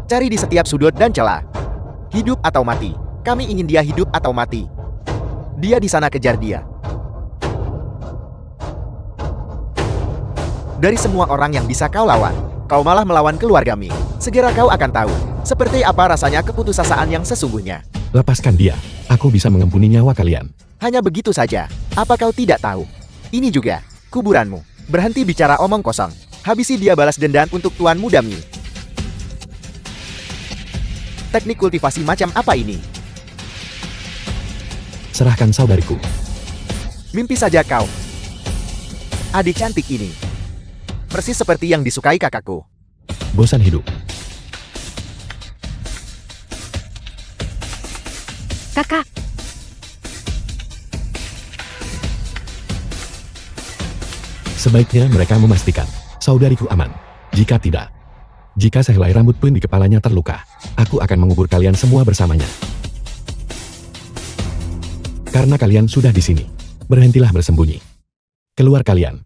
Cari di setiap sudut dan celah. Hidup atau mati. Kami ingin dia hidup atau mati. Dia di sana, kejar dia. Dari semua orang yang bisa kau lawan, kau malah melawan keluarga Ming. Segera kau akan tahu, seperti apa rasanya keputusasaan yang sesungguhnya. Lepaskan dia. Aku bisa mengampuni nyawa kalian. Hanya begitu saja. Apa kau tidak tahu? Ini juga kuburanmu. Berhenti bicara omong kosong. Habisi dia, balas dendam untuk Tuan Muda Ming. Teknik kultivasi macam apa ini? Serahkan saudariku. Mimpi saja kau. Adik cantik ini. Persis seperti yang disukai kakakku. Bosan hidup. Kakak, Sebaiknya mereka memastikan saudariku aman. Jika tidak, jika sehelai rambut pun di kepalanya terluka, aku akan mengubur kalian semua bersamanya. Karena kalian sudah di sini, berhentilah bersembunyi. Keluar kalian.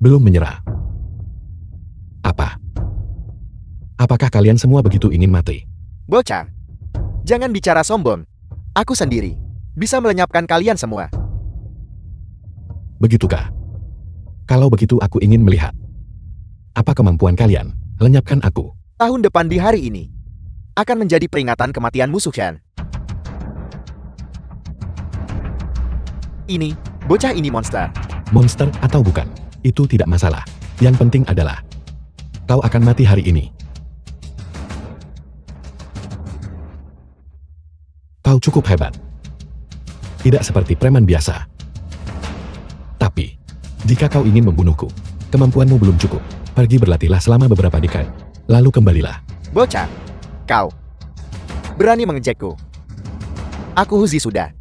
Belum menyerah. Apa? Apakah kalian semua begitu ingin mati? Bocah, jangan bicara sombong. Aku sendiri bisa melenyapkan kalian semua. Begitukah? Kalau begitu aku ingin melihat. Apa kemampuan kalian? Lenyapkan aku. Tahun depan di hari ini akan menjadi peringatan kematian musuh Shan. Ini, bocah ini monster. Monster atau bukan, itu tidak masalah. Yang penting adalah kau akan mati hari ini. Kau cukup hebat. Tidak seperti preman biasa. Tapi, jika kau ingin membunuhku, kemampuanmu belum cukup. Pergi berlatihlah selama beberapa dekade, lalu kembalilah. Bocah, kau berani mengejekku. Aku Huzi sudah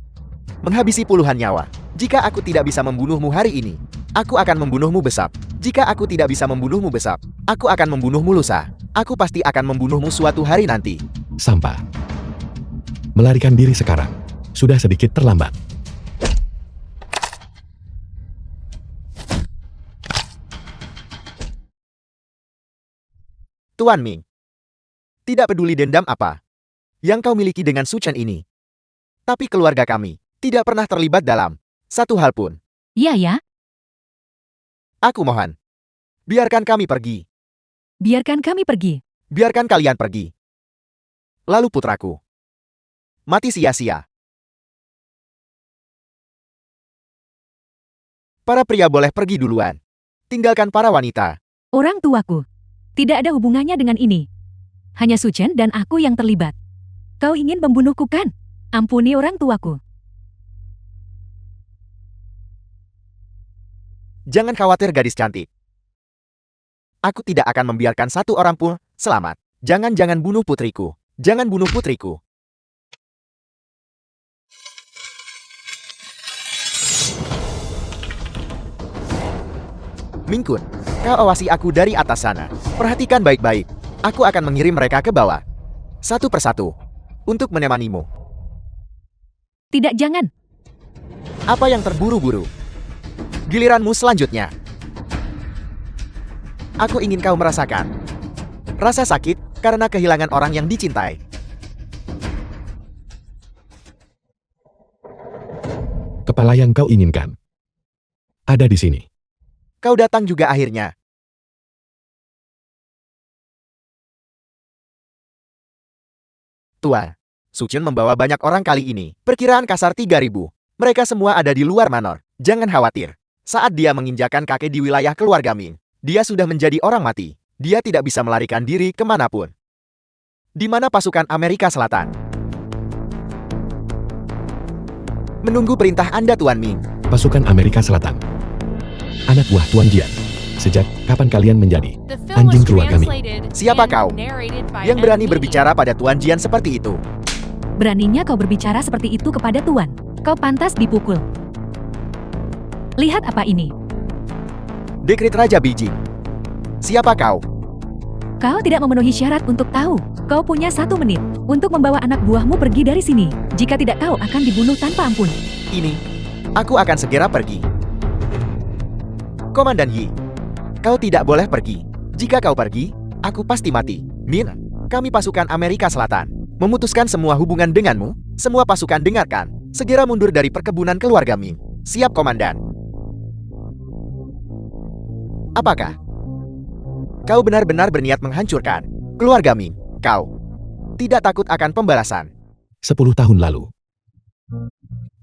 menghabisi puluhan nyawa. Jika aku tidak bisa membunuhmu hari ini, aku akan membunuhmu besok. Jika aku tidak bisa membunuhmu besok, aku akan membunuhmu lusa. Aku pasti akan membunuhmu suatu hari nanti. Sampah. Melarikan diri sekarang sudah sedikit terlambat. Tuan Ming, tidak peduli dendam apa yang kau miliki dengan Su Chen ini, tapi keluarga kami tidak pernah terlibat dalam satu hal pun. iya ya, Aku mohon, biarkan kami pergi. biarkan kami pergi. Biarkan kalian pergi. Lalu putraku mati sia-sia. Para pria boleh pergi duluan. Tinggalkan para wanita. Orang tuaku. Tidak ada hubungannya dengan ini. Hanya Su Chen dan aku yang terlibat. Kau ingin membunuhku kan? Ampuni orang tuaku. Jangan khawatir gadis cantik. Aku tidak akan membiarkan satu orang pun selamat. Jangan bunuh putriku. Jangan bunuh putriku. Mingkun, kau awasi aku dari atas sana. Perhatikan baik-baik. Aku akan mengirim mereka ke bawah. Satu persatu. Untuk menemanimu. Tidak, jangan. Apa yang terburu-buru? Giliranmu selanjutnya. Aku ingin kau merasakan rasa sakit karena kehilangan orang yang dicintai. Kepala yang kau inginkan ada di sini. Kau datang juga akhirnya. Tua, Su Chen membawa banyak orang kali ini. Perkiraan kasar 3.000. Mereka semua ada di luar Manor. Jangan khawatir. Saat dia menginjakan kaki di wilayah keluarga Ming, dia sudah menjadi orang mati. Dia tidak bisa melarikan diri kemanapun. Di mana pasukan Amerika Selatan? Menunggu perintah Anda, Tuan Ming. Pasukan Amerika Selatan. Anak buah Tuan Jian. Sejak kapan kalian menjadi anjing keluarga Ming? Siapa kau yang berani berbicara pada Tuan Jian seperti itu? Beraninya kau berbicara seperti itu kepada Tuan. Kau pantas dipukul. Lihat apa ini. Dekret Raja Beijing. Siapa kau? Kau tidak memenuhi syarat untuk tahu. Kau punya 1 menit untuk membawa anak buahmu pergi dari sini. Jika tidak, kau akan dibunuh tanpa ampun. Ini, aku akan segera pergi. Komandan Yi, Kau tidak boleh pergi. Jika kau pergi, aku pasti mati. Min, kami pasukan Amerika Selatan memutuskan semua hubungan denganmu. Semua pasukan dengarkan. Segera mundur dari perkebunan keluarga Ming. Siap, Komandan. Apakah kau benar-benar berniat menghancurkan keluarga Ming? Kau tidak takut akan pembalasan? 10 tahun lalu,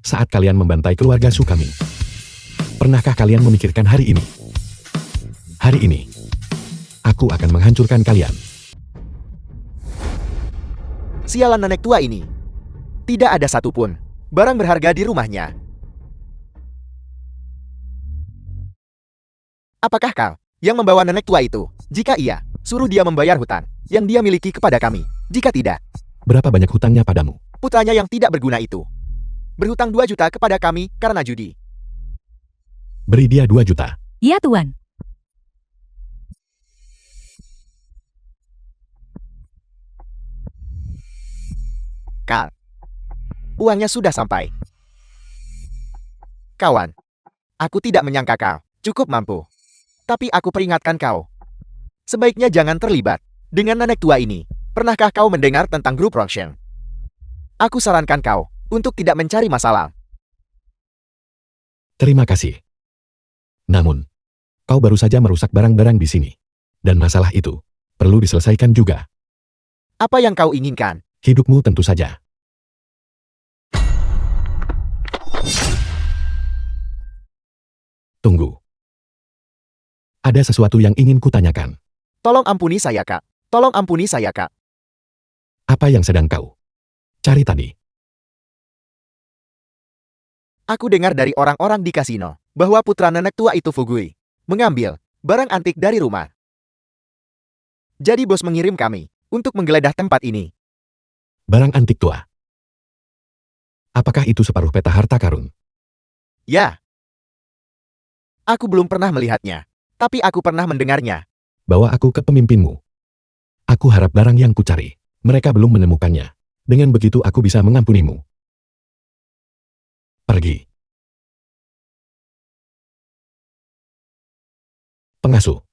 saat kalian membantai keluarga Su kami, pernahkah kalian memikirkan hari ini? Hari ini, aku akan menghancurkan kalian. Sialan nenek tua ini. Tidak ada satupun barang berharga di rumahnya. Apakah kau yang membawa nenek tua itu? Jika iya, suruh dia membayar hutang yang dia miliki kepada kami. Jika tidak, Berapa banyak hutangnya padamu? putranya yang tidak berguna itu berhutang 2 juta kepada kami karena judi. Beri dia 2 juta. Ya Tuan. Kal, uangnya sudah sampai. Kawan, aku tidak menyangka kau cukup mampu. Tapi aku peringatkan kau, sebaiknya jangan terlibat dengan nenek tua ini. Pernahkah kau mendengar tentang grup Rongshen? Aku sarankan kau untuk tidak mencari masalah. Terima kasih. Namun, kau baru saja merusak barang-barang di sini. Dan masalah itu perlu diselesaikan juga. Apa yang kau inginkan? Hidupmu tentu saja. Tunggu. Ada sesuatu yang ingin kutanyakan. Tolong ampuni saya, Kak. Tolong ampuni saya, Kak. Apa yang sedang kau cari tadi? Aku dengar dari orang-orang di kasino bahwa putra nenek tua itu Fugui mengambil barang antik dari rumah. Jadi bos mengirim kami untuk menggeledah tempat ini. Barang antik tua. Apakah itu separuh peta harta karun? Ya. Aku belum pernah melihatnya, tapi aku pernah mendengarnya. Bawa aku ke pemimpinmu. Aku harap barang yang kucari, mereka belum menemukannya. Dengan begitu aku bisa mengampunimu. Pergi. Pengasuh.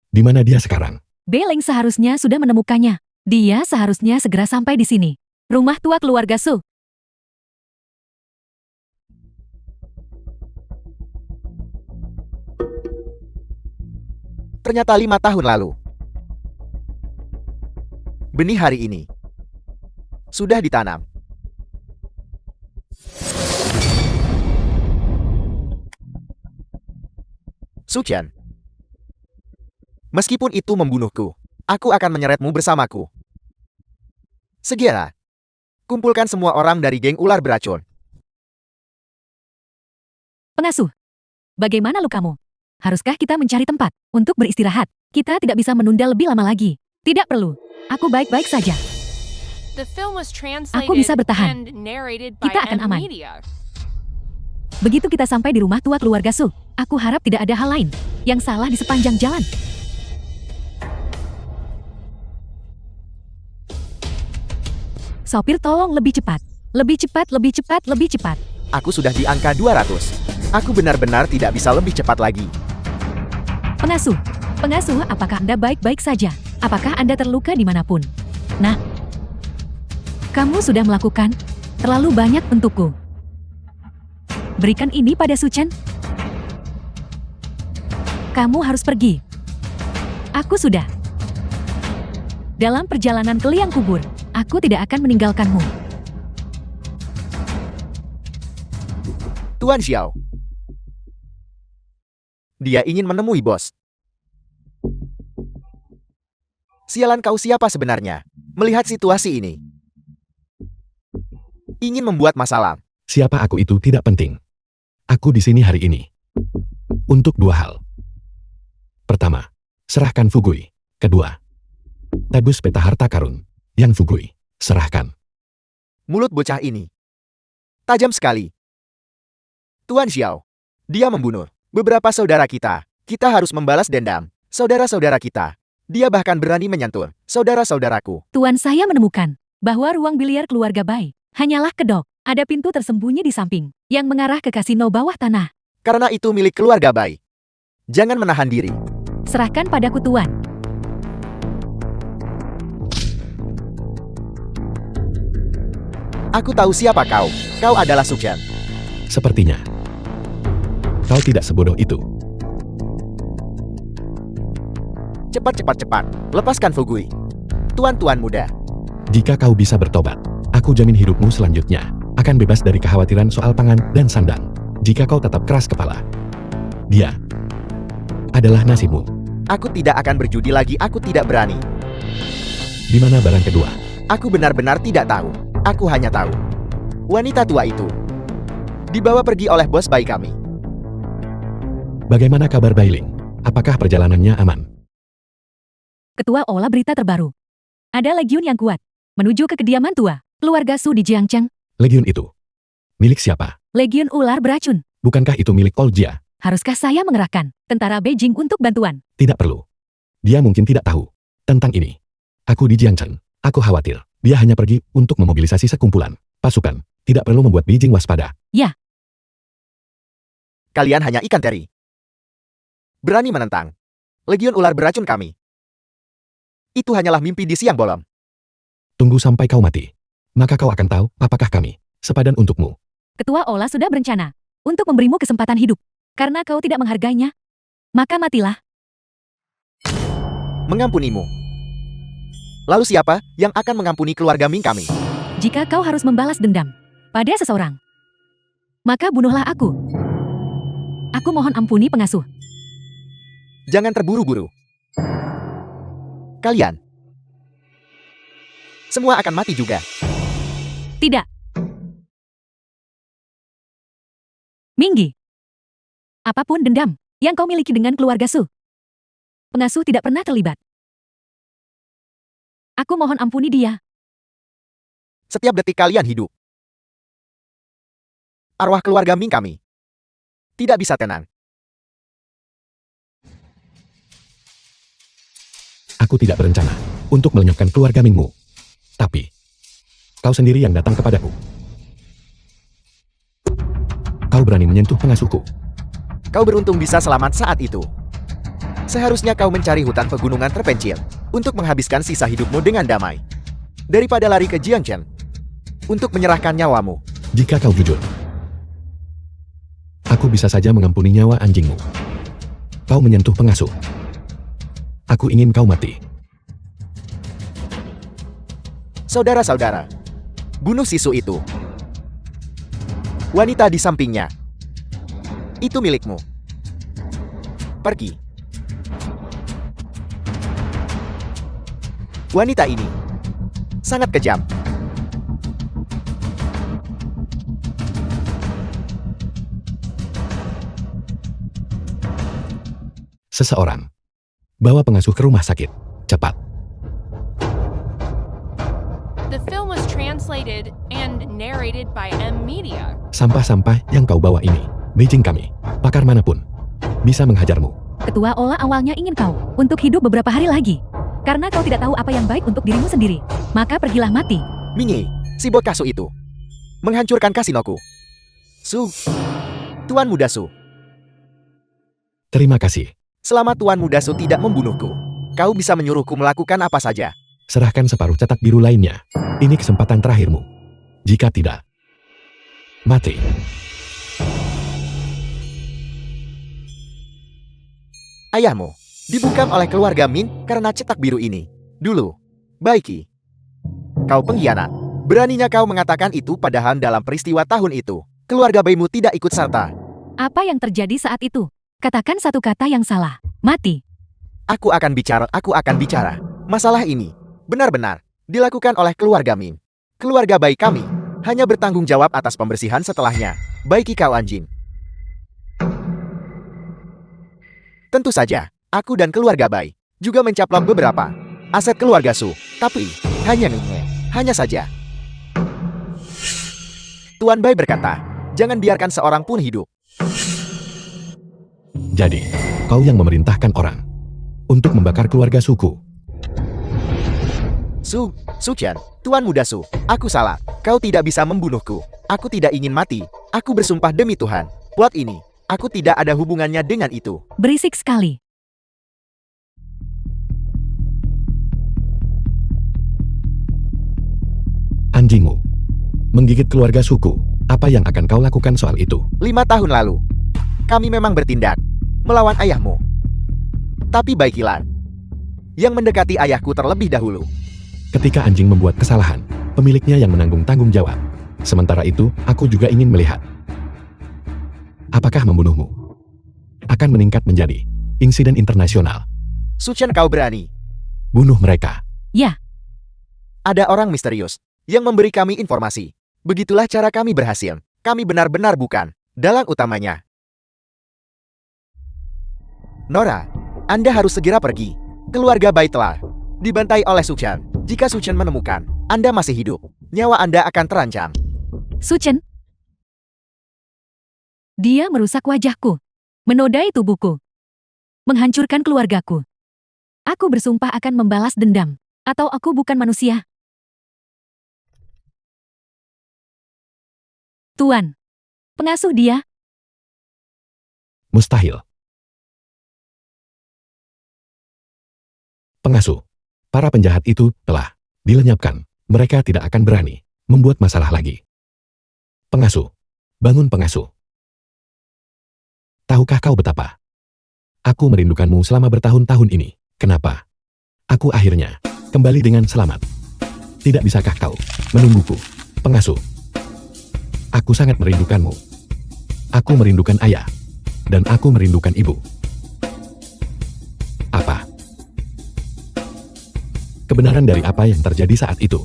Di mana dia sekarang? Beleng seharusnya sudah menemukannya. Dia seharusnya segera sampai di sini. Rumah tua keluarga Su. Ternyata 5 tahun lalu. Benih hari ini sudah ditanam. Sucian. Meskipun itu membunuhku, aku akan menyeretmu bersamaku. Segera, kumpulkan semua orang dari geng ular beracun. Pengasuh. Bagaimana lukamu? Haruskah kita mencari tempat untuk beristirahat? Kita tidak bisa menunda lebih lama lagi. Tidak perlu. Aku baik-baik saja. Aku bisa bertahan. Kita akan aman. Begitu kita sampai di rumah tua keluarga Su, aku harap tidak ada hal lain yang salah di sepanjang jalan. Sopir tolong lebih cepat. Lebih cepat, lebih cepat, lebih cepat. Aku sudah di angka 200. Aku benar-benar tidak bisa lebih cepat lagi. Pengasuh. Pengasuh, apakah Anda baik-baik saja? Apakah Anda terluka dimanapun? Nah, kamu sudah melakukan terlalu banyak untukku. Berikan ini pada Suchen. Kamu harus pergi. Aku sudah. Dalam perjalanan ke liang kubur, aku tidak akan meninggalkanmu. Tuan Xiao. Dia ingin menemui bos. Sialan kau siapa sebenarnya? Melihat situasi ini. Ingin membuat masalah. Siapa aku itu tidak penting. Aku di sini hari ini. Untuk 2 hal. Pertama, serahkan Fugui. Kedua, tebus peta harta karun. Yang Fugui, serahkan. Mulut bocah ini tajam sekali. Tuan Xiao. Dia membunuh beberapa saudara kita. Kita harus membalas dendam. Saudara-saudara kita. Dia bahkan berani menyentuh saudara-saudaraku. Tuan, saya menemukan bahwa ruang biliar keluarga Bai hanyalah kedok. Ada pintu tersembunyi di samping yang mengarah ke kasino bawah tanah. Karena itu milik keluarga Bai. Jangan menahan diri. Serahkan padaku, Tuan. Aku tahu siapa kau. Kau adalah Sukchen. Sepertinya kau tidak sebodoh itu. Cepat. Lepaskan Fugui. Tuan-tuan muda. Jika kau bisa bertobat, aku jamin hidupmu selanjutnya akan bebas dari kekhawatiran soal pangan dan sandang. Jika kau tetap keras kepala, dia adalah nasibmu. Aku tidak akan berjudi lagi. Aku tidak berani. Di mana barang kedua? Aku benar-benar tidak tahu. Aku hanya tahu. Wanita tua itu dibawa pergi oleh bos bayi kami. Bagaimana kabar Bailing? Apakah perjalanannya aman? Ketua olah berita terbaru. Ada legiun yang kuat menuju ke kediaman tua keluarga Su di Jiangcheng. Legiun itu milik siapa? Legiun ular beracun. Bukankah itu milik Oljia? Haruskah saya mengerahkan tentara Beijing untuk bantuan? Tidak perlu. Dia mungkin tidak tahu tentang ini. Aku di Jiangcheng. Aku khawatir. Dia hanya pergi untuk memobilisasi sekumpulan pasukan. Tidak perlu membuat Beijing waspada. Ya, Kalian hanya ikan teri. Berani menentang legiun ular beracun kami. Itu hanyalah mimpi di siang bolong. Tunggu sampai kau mati. Maka kau akan tahu apakah kami sepadan untukmu. ketua olah sudah berencana untuk memberimu kesempatan hidup. Karena kau tidak menghargainya, maka matilah. Mengampunimu. Lalu siapa yang akan mengampuni keluarga Ming kami? Jika kau harus membalas dendam pada seseorang, maka bunuhlah aku. Aku mohon ampuni pengasuh. Jangan terburu-buru. Kalian semua akan mati juga. Tidak. Minggi. Apapun dendam yang kau miliki dengan keluarga Su, pengasuh tidak pernah terlibat. Aku mohon ampuni dia. Setiap detik kalian hidup. Arwah keluarga Ming kami tidak bisa tenang. Aku tidak berencana untuk melenyapkan keluarga Mingmu. Tapi kau sendiri yang datang kepadaku. Kau berani menyentuh pengasuhku. Kau beruntung bisa selamat saat itu. Seharusnya kau mencari hutan pegunungan terpencil untuk menghabiskan sisa hidupmu dengan damai. Daripada lari ke Jiangcheng untuk menyerahkan nyawamu. Jika kau jujur, aku bisa saja mengampuni nyawa anjingmu. Kau menyentuh pengasuh. Aku ingin kau mati. Saudara-saudara, bunuh Sisu itu. Wanita di sampingnya. Itu milikmu. Pergi. Wanita ini sangat kejam. Seseorang bawa pengasuh ke rumah sakit. Cepat. The film was translated and narrated by M Media. Sampah-sampah yang kau bawa ini, Beijing kami, pakar manapun, bisa menghajarmu. Ketua olah awalnya ingin kau untuk hidup beberapa hari lagi. Karena kau tidak tahu apa yang baik untuk dirimu sendiri. Maka pergilah mati. Mingi, si bot kasu itu menghancurkan kasinoku. Su, Tuan Muda Su. Terima kasih. Selama Tuan Muda Su tidak membunuhku, kau bisa menyuruhku melakukan apa saja. Serahkan separuh cetak biru lainnya. Ini kesempatan terakhirmu. Jika tidak, mati. Ayahmu dibungkam oleh keluarga Min karena cetak biru ini. Dulu, Baiki. Kau pengkhianat. Beraninya kau mengatakan itu padahal dalam peristiwa tahun itu, keluarga bayimu tidak ikut serta. Apa yang terjadi saat itu? Katakan satu kata yang salah. Mati. Aku akan bicara. Masalah ini benar-benar dilakukan oleh keluarga Min. Keluarga bayi kami hanya bertanggung jawab atas pembersihan setelahnya. Baiki kau anjing. Tentu saja, aku dan keluarga Bai juga mencaplok beberapa aset keluarga Su, tapi hanya saja. Tuan Bai berkata, jangan biarkan seorang pun hidup. Jadi, kau yang memerintahkan orang untuk membakar keluarga suku. Suchen, Tuan Muda Su, aku salah. Kau tidak bisa membunuhku. Aku tidak ingin mati. Aku bersumpah demi Tuhan. Plot ini, aku tidak ada hubungannya dengan itu. Berisik sekali. Anjingmu menggigit keluarga suku. Apa yang akan kau lakukan soal itu? 5 tahun lalu, kami memang bertindak melawan ayahmu. Tapi baiklah, yang mendekati ayahku terlebih dahulu. Ketika anjing membuat kesalahan, pemiliknya yang menanggung tanggung jawab. Sementara itu, aku juga ingin melihat. Apakah membunuhmu akan meningkat menjadi insiden internasional? Su Chen, kau berani. Bunuh mereka. Ya, Ada orang misterius yang memberi kami informasi. Begitulah cara kami berhasil. Kami benar-benar bukan dalang utamanya. Nora, Anda harus segera pergi. Keluarga Bai telah dibantai oleh Su Chen. Jika Su Chen menemukan Anda masih hidup, nyawa Anda akan terancam. Su Chen. Dia merusak wajahku, menodai tubuhku, menghancurkan keluargaku. Aku bersumpah akan membalas dendam, atau aku bukan manusia. Tuan, pengasuh dia. Mustahil. Pengasuh, para penjahat itu telah dilenyapkan. Mereka tidak akan berani membuat masalah lagi. Pengasuh, bangun pengasuh. Tahukah kau betapa aku merindukanmu selama bertahun-tahun ini? Kenapa aku akhirnya kembali dengan selamat? Tidak bisakah kau menungguku, pengasuh? Aku sangat merindukanmu. Aku merindukan ayah, dan aku merindukan ibu. Apa kebenaran dari apa yang terjadi saat itu?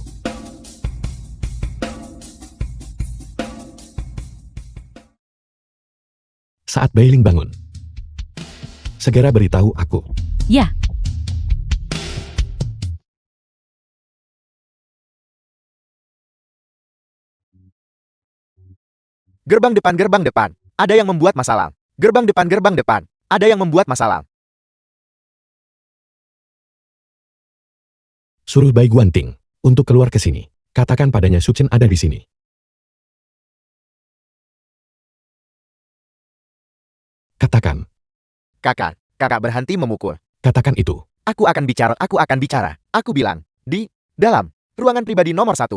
Saat Bailing bangun, segera beritahu aku. Ya, Gerbang depan, gerbang depan. Ada yang membuat masalah. Gerbang depan, gerbang depan. Ada yang membuat masalah. Suruh Bai Guanting untuk keluar ke sini. Katakan padanya Su Chen ada di sini. Katakan. Kakak berhenti memukul. Katakan itu. Aku akan bicara. Aku bilang, di dalam ruangan pribadi nomor 1.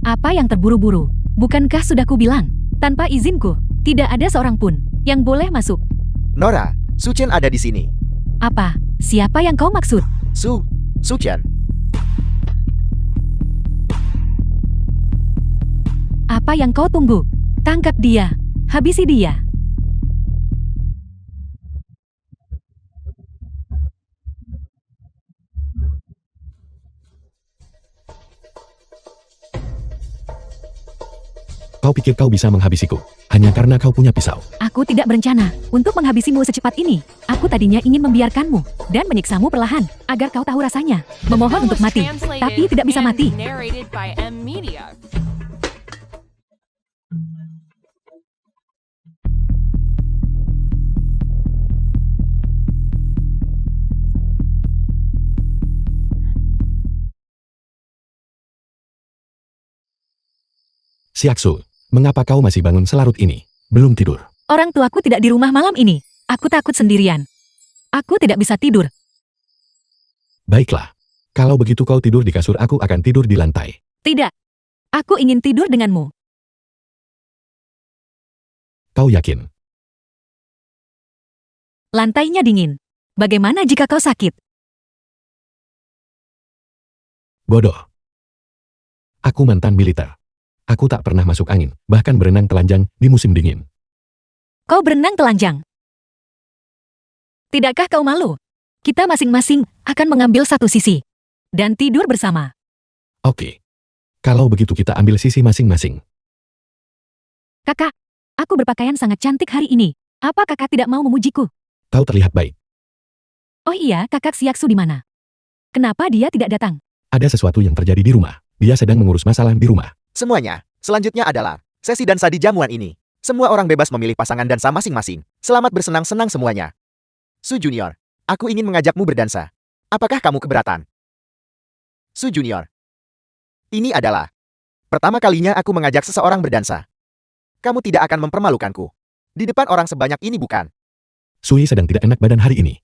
apa yang terburu-buru? Bukankah sudah kubilang, tanpa izinku, tidak ada seorang pun yang boleh masuk. Nora, Su Chen ada di sini. Apa? Siapa yang kau maksud? Su Chen. Apa yang kau tunggu? Tangkap dia. Habisi dia. Kau pikir kau bisa menghabisiku hanya karena kau punya pisau? Aku tidak berencana untuk menghabisimu secepat ini. Aku tadinya ingin membiarkanmu dan menyiksamu perlahan agar kau tahu rasanya. Memohon untuk mati, tapi tidak bisa mati. Narrated by M Media. Siaksu, mengapa kau masih bangun selarut ini? Belum tidur? Orang tuaku tidak di rumah malam ini. Aku takut sendirian. Aku tidak bisa tidur. Baiklah. Kalau begitu kau tidur di kasur, aku akan tidur di lantai. Tidak. Aku ingin tidur denganmu. Kau yakin? Lantainya dingin. Bagaimana jika kau sakit? Bodoh. Aku mantan militer. Aku tak pernah masuk angin, bahkan berenang telanjang di musim dingin. Kau berenang telanjang. Tidakkah kau malu? Kita masing-masing akan mengambil satu sisi dan tidur bersama. Oke. Kalau begitu kita ambil sisi masing-masing. Kakak, aku berpakaian sangat cantik hari ini. Apa kakak tidak mau memujiku? Kau terlihat baik. Oh iya, kakak Siaksu di mana? Kenapa dia tidak datang? Ada sesuatu yang terjadi di rumah. Dia sedang mengurus masalah di rumah. Semuanya. Selanjutnya adalah sesi dansa di jamuan ini. Semua orang bebas memilih pasangan dansa masing-masing. Selamat bersenang-senang semuanya. Su Junior, aku ingin mengajakmu berdansa. Apakah kamu keberatan? Su Junior, ini adalah pertama kalinya aku mengajak seseorang berdansa. Kamu tidak akan mempermalukanku di depan orang sebanyak ini, bukan? Sui sedang tidak enak badan hari ini.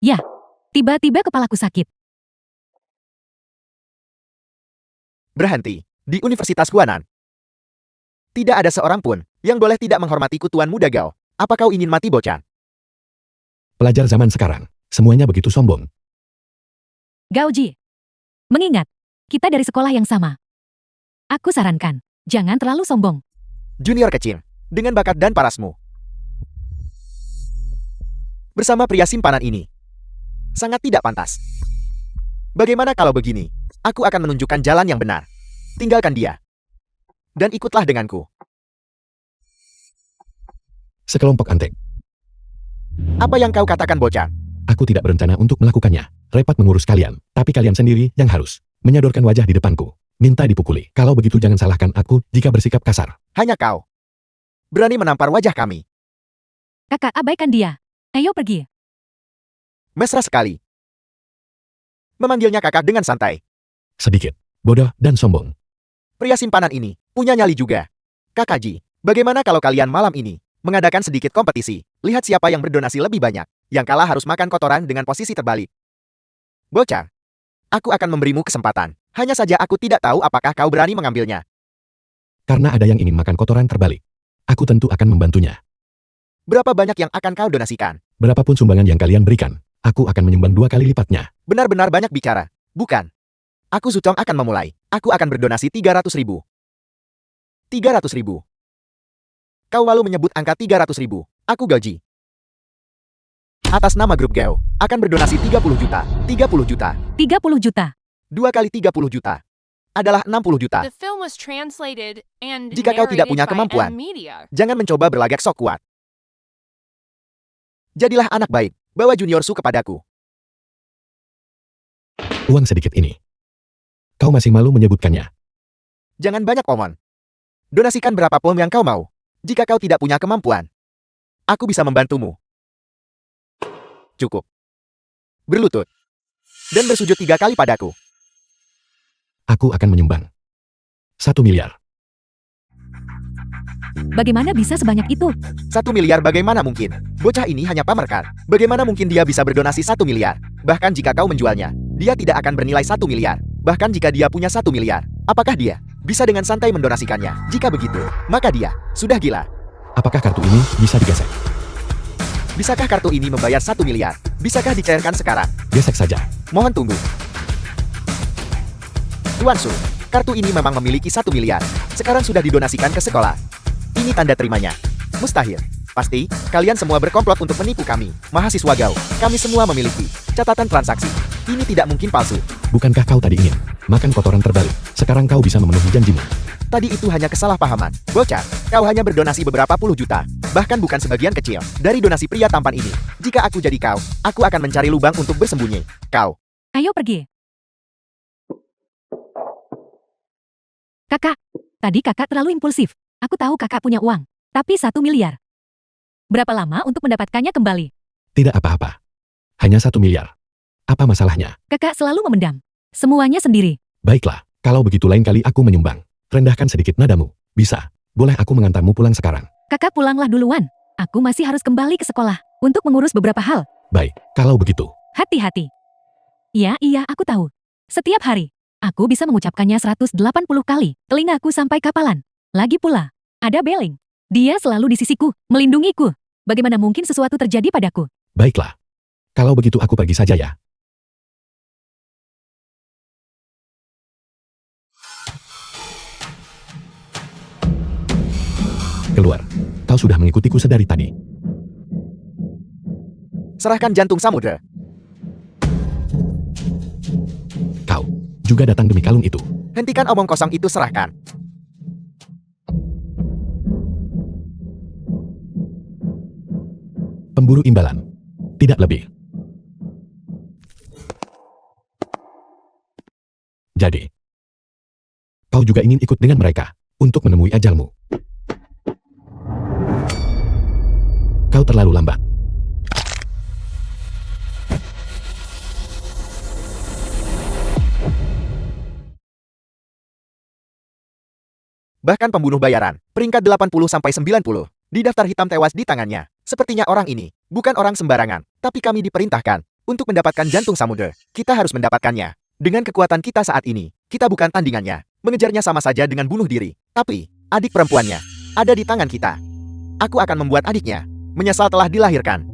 Ya, Tiba-tiba kepalaku sakit. Berhenti. Di Universitas Guanan. Tidak ada seorang pun yang boleh tidak menghormatiku Tuan Muda Gao. Apa kau ingin mati bocah? Pelajar zaman sekarang, semuanya begitu sombong. Gaoji. Mengingat, kita dari sekolah yang sama. Aku sarankan, jangan terlalu sombong. Junior kecil, dengan bakat dan parasmu. Bersama pria simpanan ini. Sangat tidak pantas. Bagaimana kalau begini? Aku akan menunjukkan jalan yang benar. Tinggalkan dia. Dan ikutlah denganku. Sekelompok antek. Apa yang kau katakan bocah? Aku tidak berencana untuk melakukannya. Repot mengurus kalian, tapi kalian sendiri yang harus menyodorkan wajah di depanku. Minta dipukuli. Kalau begitu jangan salahkan aku jika bersikap kasar. Hanya kau. Berani menampar wajah kami. Kakak, abaikan dia. Ayo pergi. Mesra sekali. Memanggilnya kakak dengan santai. Sedikit bodoh dan sombong. Pria simpanan ini punya nyali juga. Kakak Ji, bagaimana kalau kalian malam ini mengadakan sedikit kompetisi? Lihat siapa yang berdonasi lebih banyak. Yang kalah harus makan kotoran dengan posisi terbalik. Bocah, aku akan memberimu kesempatan. Hanya saja aku tidak tahu apakah kau berani mengambilnya. Karena ada yang ingin makan kotoran terbalik. Aku tentu akan membantunya. Berapa banyak yang akan kau donasikan? Berapapun sumbangan yang kalian berikan, aku akan menyumbang 2 kali lipatnya. Benar-benar banyak bicara. Bukan. Aku Sucong akan memulai. Aku akan berdonasi 300.000. 300.000. Kau malu menyebut angka 300.000. Aku Gaoji. Atas nama grup Gao, akan berdonasi 30 juta. 30 juta. 30 juta. 2 kali 30 juta. Adalah 60 juta. The film was translated and Jika kau tidak narrated punya by kemampuan, M-Media. jangan mencoba berlagak sok kuat. Jadilah anak baik. Bawa Junior Su kepadaku. Uang sedikit ini. Kau masih malu menyebutkannya. Jangan banyak omong. Donasikan berapa pom yang kau mau. Jika kau tidak punya kemampuan, aku bisa membantumu. Cukup. Berlutut. Dan bersujud 3 kali padaku. Aku akan menyumbang 1 miliar. Bagaimana bisa sebanyak itu? 1 miliar bagaimana mungkin? Bocah ini hanya pamerkan. Bagaimana mungkin dia bisa berdonasi 1 miliar? Bahkan jika kau menjualnya, dia tidak akan bernilai 1 miliar. Bahkan jika dia punya 1 miliar, apakah dia bisa dengan santai mendonasikannya? Jika begitu, maka dia sudah gila. Apakah kartu ini bisa digesek? Bisakah kartu ini membayar 1 miliar? Bisakah dicairkan sekarang? Gesek saja. Mohon tunggu. Tuan Su, kartu ini memang memiliki 1 miliar. Sekarang sudah didonasikan ke sekolah. Ini tanda terimanya. Mustahil. Pasti, kalian semua berkomplot untuk menipu kami. Mahasiswa Gao, kami semua memiliki catatan transaksi. Ini tidak mungkin palsu. Bukankah kau tadi ingin makan kotoran terbalik? Sekarang kau bisa memenuhi janjimu. Tadi itu hanya kesalahpahaman. Bocah, kau hanya berdonasi beberapa puluh juta. Bahkan bukan sebagian kecil dari donasi pria tampan ini. Jika aku jadi kau, aku akan mencari lubang untuk bersembunyi. Kau. Ayo pergi. Kakak, tadi kakak terlalu impulsif. Aku tahu kakak punya uang, tapi 1 miliar. Berapa lama untuk mendapatkannya kembali? Tidak apa-apa. Hanya 1 miliar. Apa masalahnya? Kakak selalu memendam. Semuanya sendiri. Baiklah, kalau begitu lain kali aku menyumbang. Rendahkan sedikit nadamu. Bisa. Boleh aku mengantarmu pulang sekarang? Kakak pulanglah duluan. Aku masih harus kembali ke sekolah untuk mengurus beberapa hal. Baik, kalau begitu. Hati-hati. Iya, aku tahu. Setiap hari, aku bisa mengucapkannya 180 kali. Telingaku sampai kapalan. Lagi pula, ada Beling. Dia selalu di sisiku, melindungiku. Bagaimana mungkin sesuatu terjadi padaku? Baiklah. Kalau begitu aku pergi saja ya. Keluar. Kau sudah mengikutiku sedari tadi. Serahkan jantung samudera. Kau juga datang demi kalung itu. Hentikan omong kosong itu, serahkan. Pemburu imbalan. Tidak lebih. Jadi, kau juga ingin ikut dengan mereka untuk menemui ajalmu. Kau terlalu lambat. Bahkan pembunuh bayaran, peringkat 80-90, di daftar hitam tewas di tangannya. Sepertinya orang ini bukan orang sembarangan, tapi kami diperintahkan Untuk mendapatkan jantung samudera, kita harus mendapatkannya. Dengan kekuatan kita saat ini, kita bukan tandingannya. Mengejarnya sama saja dengan bunuh diri. Tapi, adik perempuannya ada di tangan kita. Aku akan membuat adiknya menyesal telah dilahirkan.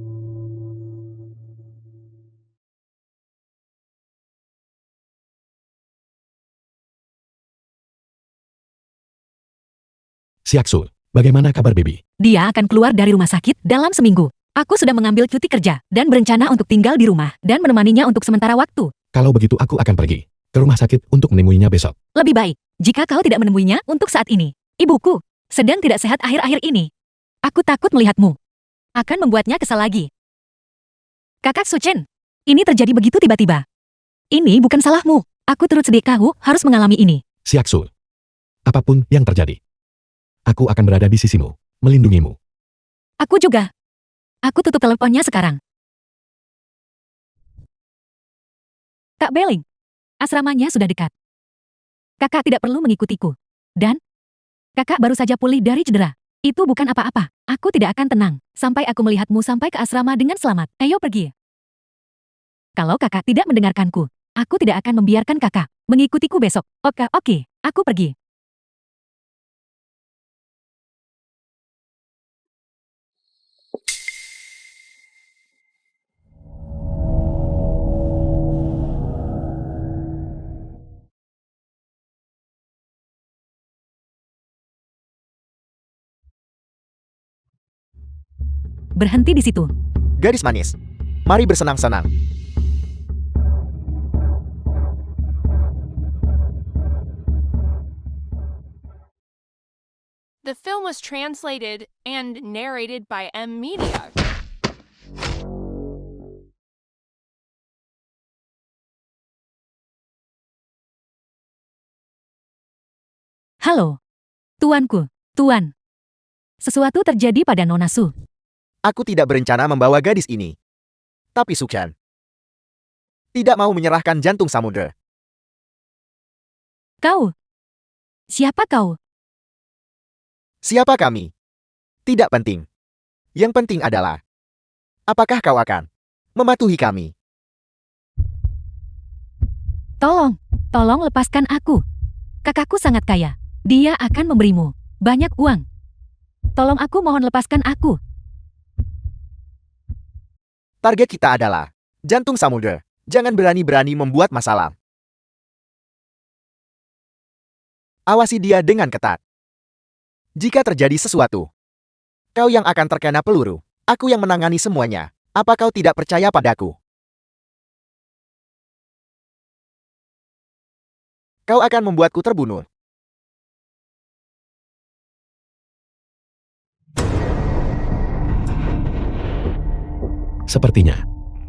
Siaksu, bagaimana kabar Bibi? Dia akan keluar dari rumah sakit dalam seminggu. Aku sudah mengambil cuti kerja dan berencana untuk tinggal di rumah dan menemaninya untuk sementara waktu. Kalau begitu aku akan pergi ke rumah sakit untuk menemuinya besok. Lebih baik jika kau tidak menemuinya untuk saat ini. Ibuku sedang tidak sehat akhir-akhir ini. Aku takut melihatmu. Akan membuatnya kesal lagi. Kakak Suchen, ini terjadi begitu tiba-tiba. Ini bukan salahmu. Aku turut sedih kau harus mengalami ini. Siaksu, apapun yang terjadi, aku akan berada di sisimu, melindungimu. Aku juga. Aku tutup teleponnya sekarang. Kak Beling, asramanya sudah dekat. Kakak tidak perlu mengikutiku. Dan, kakak baru saja pulih dari cedera. Itu bukan apa-apa. Aku tidak akan tenang sampai aku melihatmu sampai ke asrama dengan selamat. Ayo pergi. Kalau kakak tidak mendengarkanku, aku tidak akan membiarkan kakak mengikutiku besok. Oke, aku pergi. Berhenti di situ. Gadis manis, mari bersenang-senang. The film was translated and narrated by M Media. Halo. Tuanku, Tuan. Sesuatu terjadi pada Nona Su. Aku tidak berencana membawa gadis ini. Tapi Suchan tidak mau menyerahkan jantung samudera. Kau. Siapa kau? Siapa kami? Tidak penting. Yang penting adalah, apakah kau akan mematuhi kami? Tolong lepaskan aku. Kakakku sangat kaya. Dia akan memberimu banyak uang. Tolong aku mohon lepaskan aku. Target kita adalah jantung samudera. Jangan berani-berani membuat masalah. Awasi dia dengan ketat. Jika terjadi sesuatu, kau yang akan terkena peluru. Aku yang menangani semuanya. Apa kau tidak percaya padaku? Kau akan membuatku terbunuh. Sepertinya,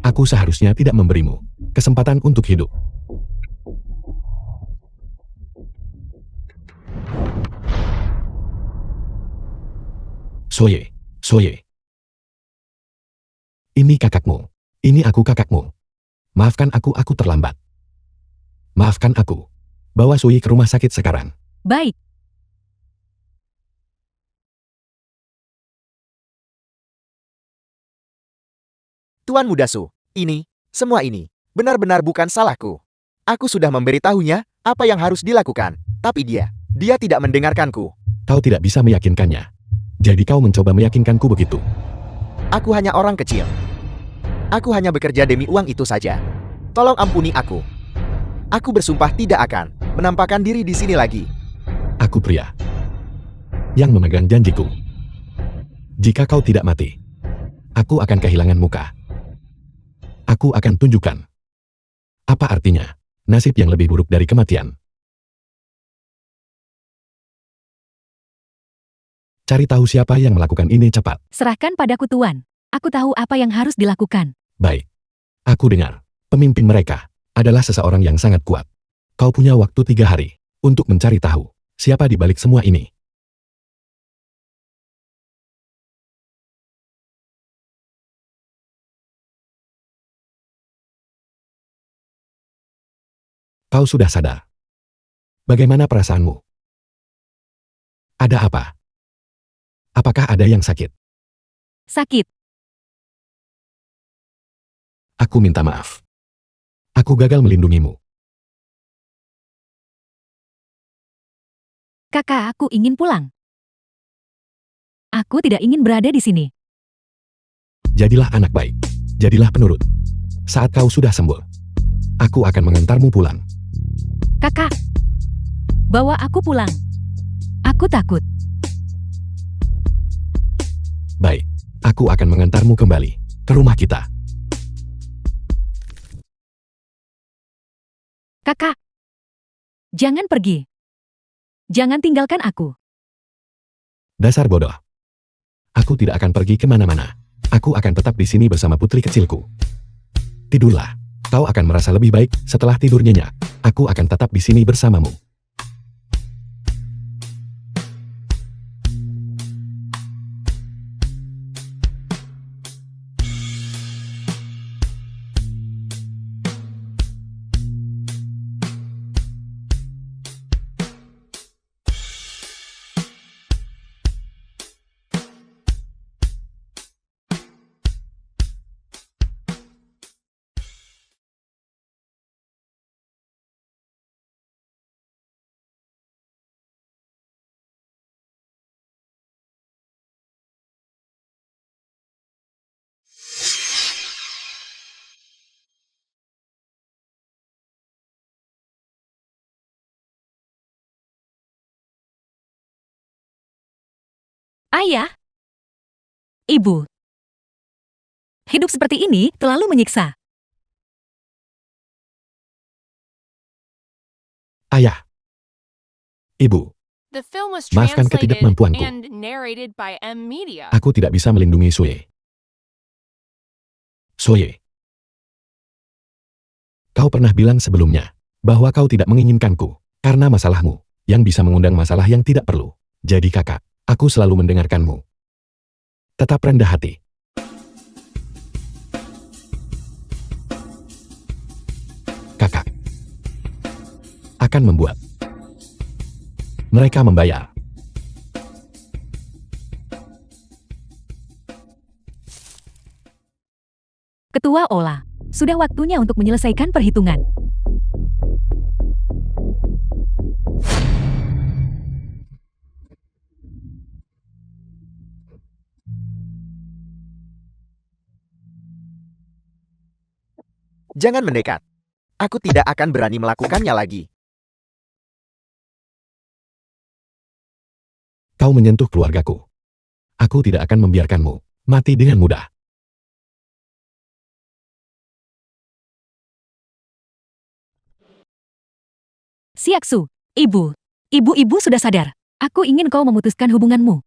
aku seharusnya tidak memberimu kesempatan untuk hidup. Soye. Ini kakakmu. Ini aku kakakmu. Maafkan aku terlambat. Maafkan aku. Bawa Soye ke rumah sakit sekarang. Baik. Tuan Muda Su, semua ini, benar-benar bukan salahku. Aku sudah memberitahunya apa yang harus dilakukan, tapi dia tidak mendengarkanku. Kau tidak bisa meyakinkannya. Jadi kau mencoba meyakinkanku begitu. Aku hanya orang kecil. Aku hanya bekerja demi uang itu saja. Tolong ampuni aku. Aku bersumpah tidak akan menampakkan diri di sini lagi. Aku pria yang memegang janjiku. Jika kau tidak mati, aku akan kehilangan muka. Aku akan tunjukkan apa artinya nasib yang lebih buruk dari kematian. Cari tahu siapa yang melakukan ini cepat. Serahkan padaku Tuan. Aku tahu apa yang harus dilakukan. Baik. Aku dengar, pemimpin mereka adalah seseorang yang sangat kuat. Kau punya waktu 3 hari untuk mencari tahu siapa di balik semua ini. Kau sudah sadar. Bagaimana perasaanmu? Ada apa? Apakah ada yang sakit? Sakit. Aku minta maaf. Aku gagal melindungimu. Kakak, aku ingin pulang. Aku tidak ingin berada di sini. Jadilah anak baik. Jadilah penurut. Saat kau sudah sembuh, aku akan mengantarmu pulang. Kakak, bawa aku pulang. Aku takut. Baik, aku akan mengantarmu kembali ke rumah kita. Kakak, jangan pergi. Jangan tinggalkan aku. Dasar bodoh. Aku tidak akan pergi kemana-mana. Aku akan tetap di sini bersama putri kecilku. Tidurlah. Kau akan merasa lebih baik setelah tidur nyenyak. Aku akan tetap di sini bersamamu. Ayah, ibu, hidup seperti ini terlalu menyiksa. Ayah. Ibu, The film was maafkan translated ketidakmampuanku. and narrated by M Media. Aku tidak bisa melindungi Soye. Soye. Kau pernah bilang sebelumnya bahwa kau tidak menginginkanku karena masalahmu yang bisa mengundang masalah yang tidak perlu. Jadi kakak, aku selalu mendengarkanmu. Tetap rendah hati. Kakak akan membuat mereka membayar. Ketua Ola, sudah waktunya untuk menyelesaikan perhitungan. Jangan mendekat. Aku tidak akan berani melakukannya lagi. Kau menyentuh keluargaku. Aku tidak akan membiarkanmu mati dengan mudah. Siaksu, ibu. Ibu-ibu sudah sadar. Aku ingin kau memutuskan hubunganmu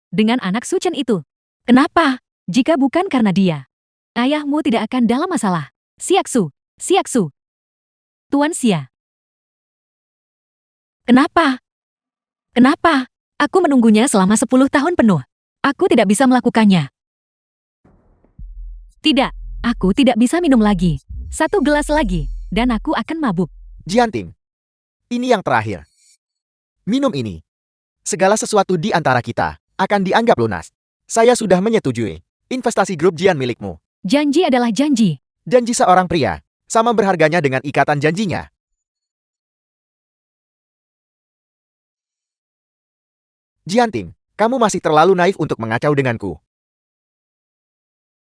dengan anak Suchen itu. Kenapa? Jika bukan karena dia, ayahmu tidak akan dalam masalah. Siaksu, Siaksu. Tuan Xia. Kenapa? Kenapa? Aku menunggunya selama 10 tahun penuh. Aku tidak bisa melakukannya. Tidak, aku tidak bisa minum lagi. 1 gelas lagi, dan aku akan mabuk. Jianting, ini yang terakhir. Minum ini. Segala sesuatu di antara kita akan dianggap lunas. Saya sudah menyetujui investasi grup Jian milikmu. Janji adalah janji. Janji seorang pria sama berharganya dengan ikatan janjinya. Jianting, kamu masih terlalu naif untuk mengacau denganku.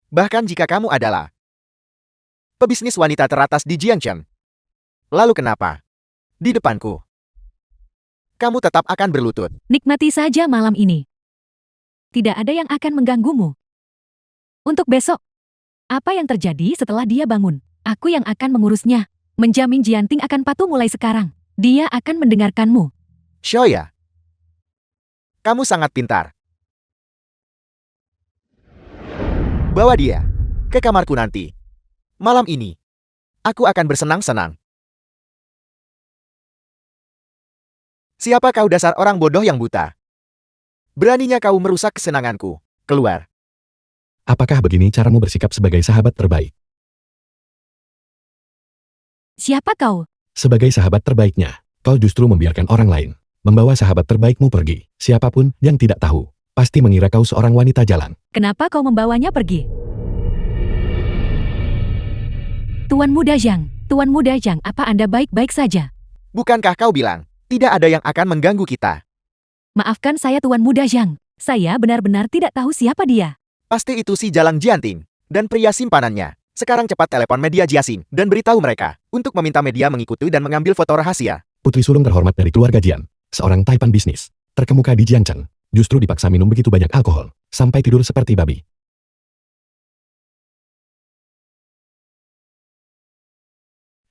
Bahkan jika kamu adalah pebisnis wanita teratas di Jiangchen. Lalu kenapa? Di depanku, kamu tetap akan berlutut. Nikmati saja malam ini. Tidak ada yang akan mengganggumu. Untuk besok, apa yang terjadi setelah dia bangun? Aku yang akan mengurusnya. Menjamin Jianting akan patuh mulai sekarang. Dia akan mendengarkanmu. Shoya, kamu sangat pintar. Bawa dia ke kamarku nanti. Malam ini, aku akan bersenang-senang. Siapa kau dasar orang bodoh yang buta? Beraninya kau merusak kesenanganku. Keluar. Apakah begini caramu bersikap sebagai sahabat terbaik? Siapa kau? Sebagai sahabat terbaiknya, kau justru membiarkan orang lain membawa sahabat terbaikmu pergi. Siapapun yang tidak tahu, pasti mengira kau seorang wanita jalan. Kenapa kau membawanya pergi? Tuan Muda Zhang, apa Anda baik-baik saja? Bukankah kau bilang, tidak ada yang akan mengganggu kita? Maafkan saya Tuan Muda Zhang, saya benar-benar tidak tahu siapa dia. Pasti itu si Jalang Jianting dan pria simpanannya. Sekarang cepat telepon media Jiaxing dan beritahu mereka untuk meminta media mengikuti dan mengambil foto rahasia. Putri sulung terhormat dari keluarga Jian, seorang taipan bisnis, terkemuka di Jiangcheng, justru dipaksa minum begitu banyak alkohol, sampai tidur seperti babi.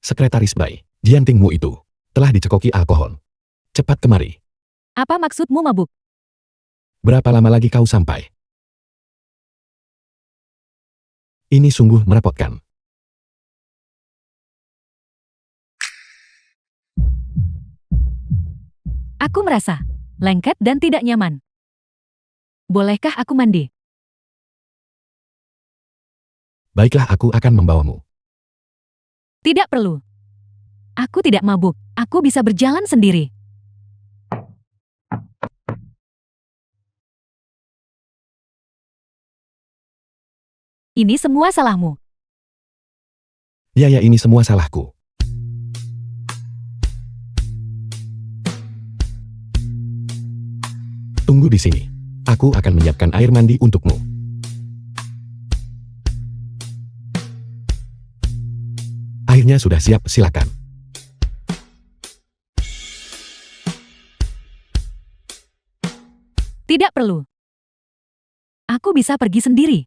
Sekretaris Bai, Jiantingmu itu, telah dicekoki alkohol. Cepat kemari. Apa maksudmu mabuk? Berapa lama lagi kau sampai? Ini sungguh merepotkan. Aku merasa lengket dan tidak nyaman. Bolehkah aku mandi? Baiklah, aku akan membawamu. Tidak perlu. Aku tidak mabuk, aku bisa berjalan sendiri. Ini semua salahmu. Ya, ini semua salahku. Tunggu di sini. Aku akan menyiapkan air mandi untukmu. Airnya sudah siap, silakan. Tidak perlu. Aku bisa pergi sendiri.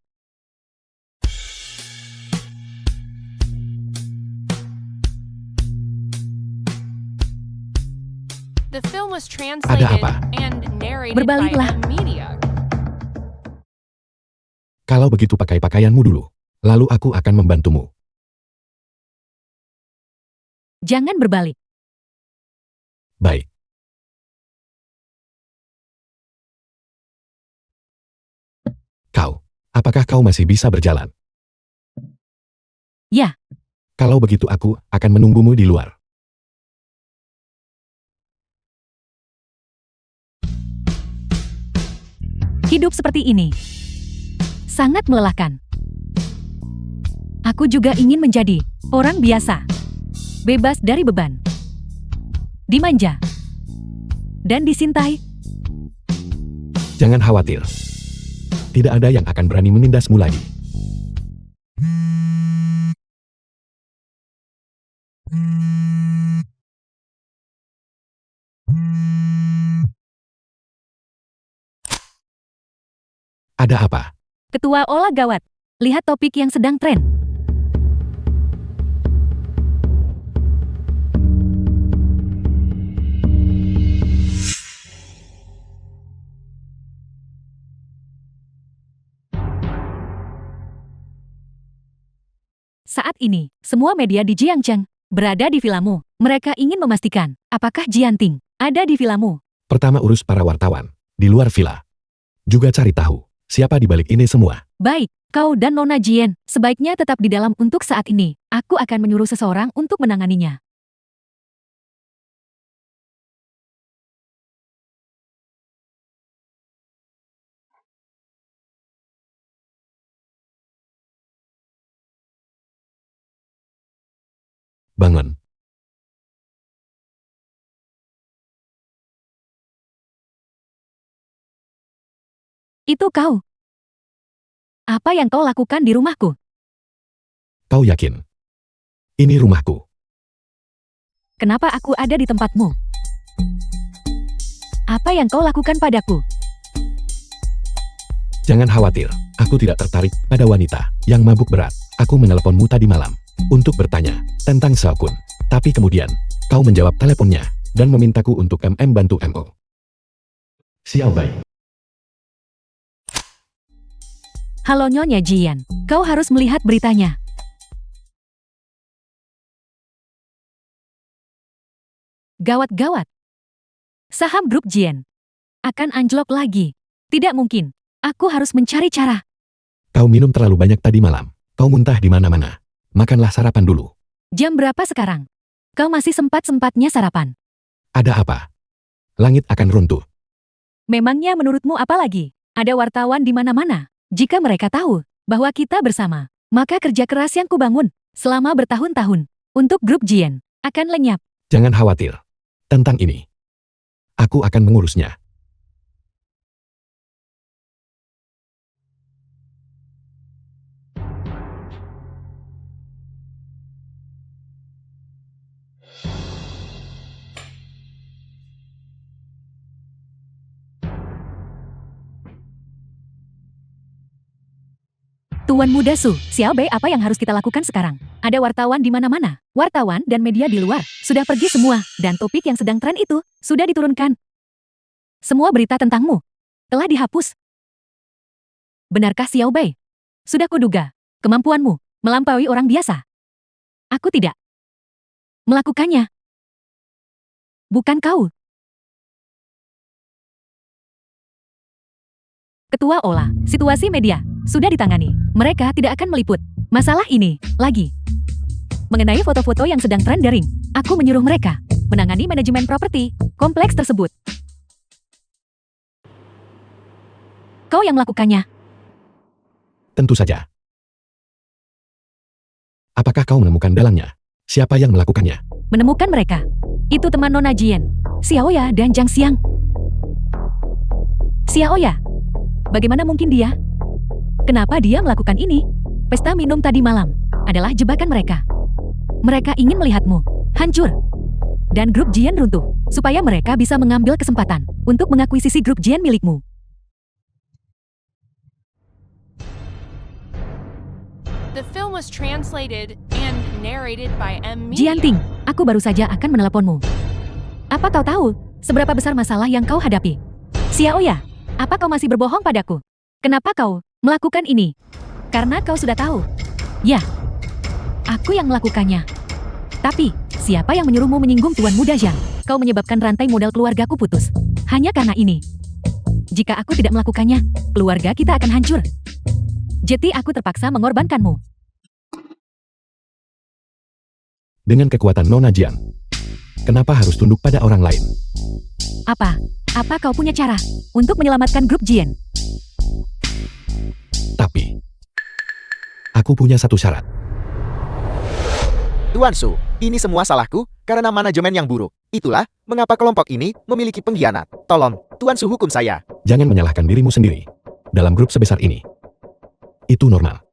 The film was translated apa? and narrated Berbaliklah. by M Media. Kalau begitu pakai pakaianmu dulu. Lalu aku akan membantumu. Jangan berbalik. Baik. Apakah kau masih bisa berjalan? Ya. Kalau begitu aku akan menunggumu di luar. Hidup seperti ini sangat melelahkan. Aku juga ingin menjadi orang biasa, bebas dari beban, dimanja, dan disintai. Jangan khawatir. Tidak ada yang akan berani menindasmu lagi. Ada apa? Ketua Olah gawat. Lihat topik yang sedang tren. Saat ini, semua media di Jiangcheng berada di vilamu. Mereka ingin memastikan apakah Jianting ada di vilamu. Pertama urus para wartawan di luar villa. Juga cari tahu siapa di balik ini semua. Baik, kau dan Nona Jian sebaiknya tetap di dalam untuk saat ini. Aku akan menyuruh seseorang untuk menanganinya. Bangun. Itu kau. Apa yang kau lakukan di rumahku? Kau yakin? Ini rumahku. Kenapa aku ada di tempatmu? Apa yang kau lakukan padaku? Jangan khawatir, aku tidak tertarik pada wanita yang mabuk berat. Aku meneleponmu tadi malam untuk bertanya tentang Xiaokun. Tapi kemudian, kau menjawab teleponnya dan memintaku untuk bantu MO. Xiaobai. Halo Nyonya Jian, kau harus melihat beritanya. Gawat-gawat. Saham grup Jian akan anjlok lagi. Tidak mungkin. Aku harus mencari cara. Kau minum terlalu banyak tadi malam. Kau muntah di mana-mana. Makanlah sarapan dulu. Jam berapa sekarang? Kau masih sempat-sempatnya sarapan. Ada apa? Langit akan runtuh. Memangnya menurutmu apa lagi? Ada wartawan di mana-mana. Jika mereka tahu bahwa kita bersama, maka kerja keras yang kubangun selama bertahun-tahun untuk grup Jian akan lenyap. Jangan khawatir. Tentang ini, aku akan mengurusnya. Tuan Muda Su, Xiaobei, apa yang harus kita lakukan sekarang? Ada wartawan di mana-mana. Wartawan dan media di luar sudah pergi semua, dan topik yang sedang tren itu sudah diturunkan. Semua berita tentangmu telah dihapus. Benarkah Xiaobei? Sudah kuduga, kemampuanmu melampaui orang biasa. Aku tidak melakukannya. Bukan kau. Ketua Ola, situasi media sudah ditangani. Mereka tidak akan meliput masalah ini lagi. Mengenai foto-foto yang sedang tren daring, aku menyuruh mereka menangani manajemen properti kompleks tersebut. Kau yang melakukannya. Tentu saja. Apakah kau menemukan dalangnya? Siapa yang melakukannya? Menemukan mereka. Itu teman Nona Jian, Xiaoya dan Zhang Xiang. Xiaoya. Bagaimana mungkin dia? Kenapa dia melakukan ini? Pesta minum tadi malam adalah jebakan mereka. Mereka ingin melihatmu hancur dan grup Jian runtuh, supaya mereka bisa mengambil kesempatan untuk mengakuisisi grup Jian milikmu. The film was translated and narrated by M. Media. Jianting, aku baru saja akan meneleponmu. Apa kau tahu seberapa besar masalah yang kau hadapi? Xiaoya, apa kau masih berbohong padaku? Kenapa kau melakukan ini? Karena kau sudah tahu. Ya, aku yang melakukannya. Tapi, siapa yang menyuruhmu menyinggung Tuan Muda Zhang? Kau menyebabkan rantai modal keluargaku putus. Hanya karena ini. Jika aku tidak melakukannya, keluarga kita akan hancur. Jadi aku terpaksa mengorbankanmu. Dengan kekuatan Nona Jian, kenapa harus tunduk pada orang lain? Apa? Apa kau punya cara untuk menyelamatkan grup Jian? Tapi, aku punya satu syarat. Tuan Su, ini semua salahku karena manajemen yang buruk. Itulah mengapa kelompok ini memiliki pengkhianat. Tolong, Tuan Su hukum saya. Jangan menyalahkan dirimu sendiri. Dalam grup sebesar ini, itu normal.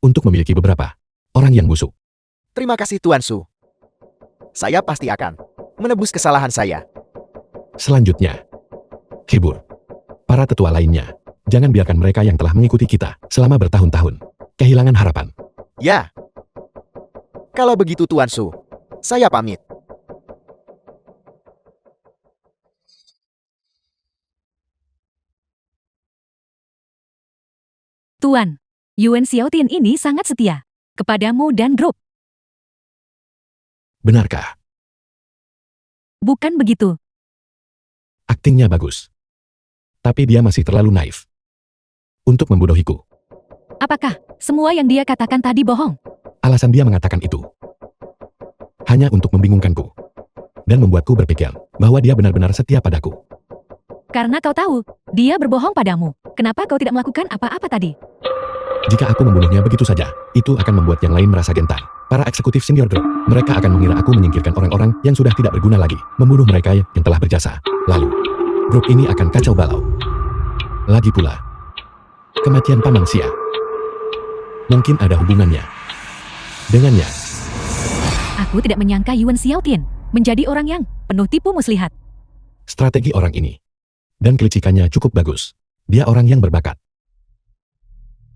Untuk memiliki beberapa orang yang busuk. Terima kasih Tuan Su. Saya pasti akan menebus kesalahan saya. Selanjutnya, hibur para tetua lainnya. Jangan biarkan mereka yang telah mengikuti kita selama bertahun-tahun kehilangan harapan. Ya. Kalau begitu Tuan Su, saya pamit. Tuan, Yuan Xiaotian ini sangat setia kepadamu dan grup. Benarkah? Bukan begitu. Aktingnya bagus. Tapi dia masih terlalu naif untuk membodohiku. Apakah semua yang dia katakan tadi bohong? Alasan dia mengatakan itu hanya untuk membingungkanku dan membuatku berpikir bahwa dia benar-benar setia padaku. Karena kau tahu, dia berbohong padamu. Kenapa kau tidak melakukan apa-apa tadi? Jika aku membunuhnya begitu saja, itu akan membuat yang lain merasa gentar. Para eksekutif senior grup, mereka akan mengira aku menyingkirkan orang-orang yang sudah tidak berguna lagi, membunuh mereka yang telah berjasa. Lalu, grup ini akan kacau balau. Lagi pula, kematian Paman Xia mungkin ada hubungannya dengannya. Aku tidak menyangka Yuan Xiaotian menjadi orang yang penuh tipu muslihat. Strategi orang ini dan kelicikannya cukup bagus. Dia orang yang berbakat.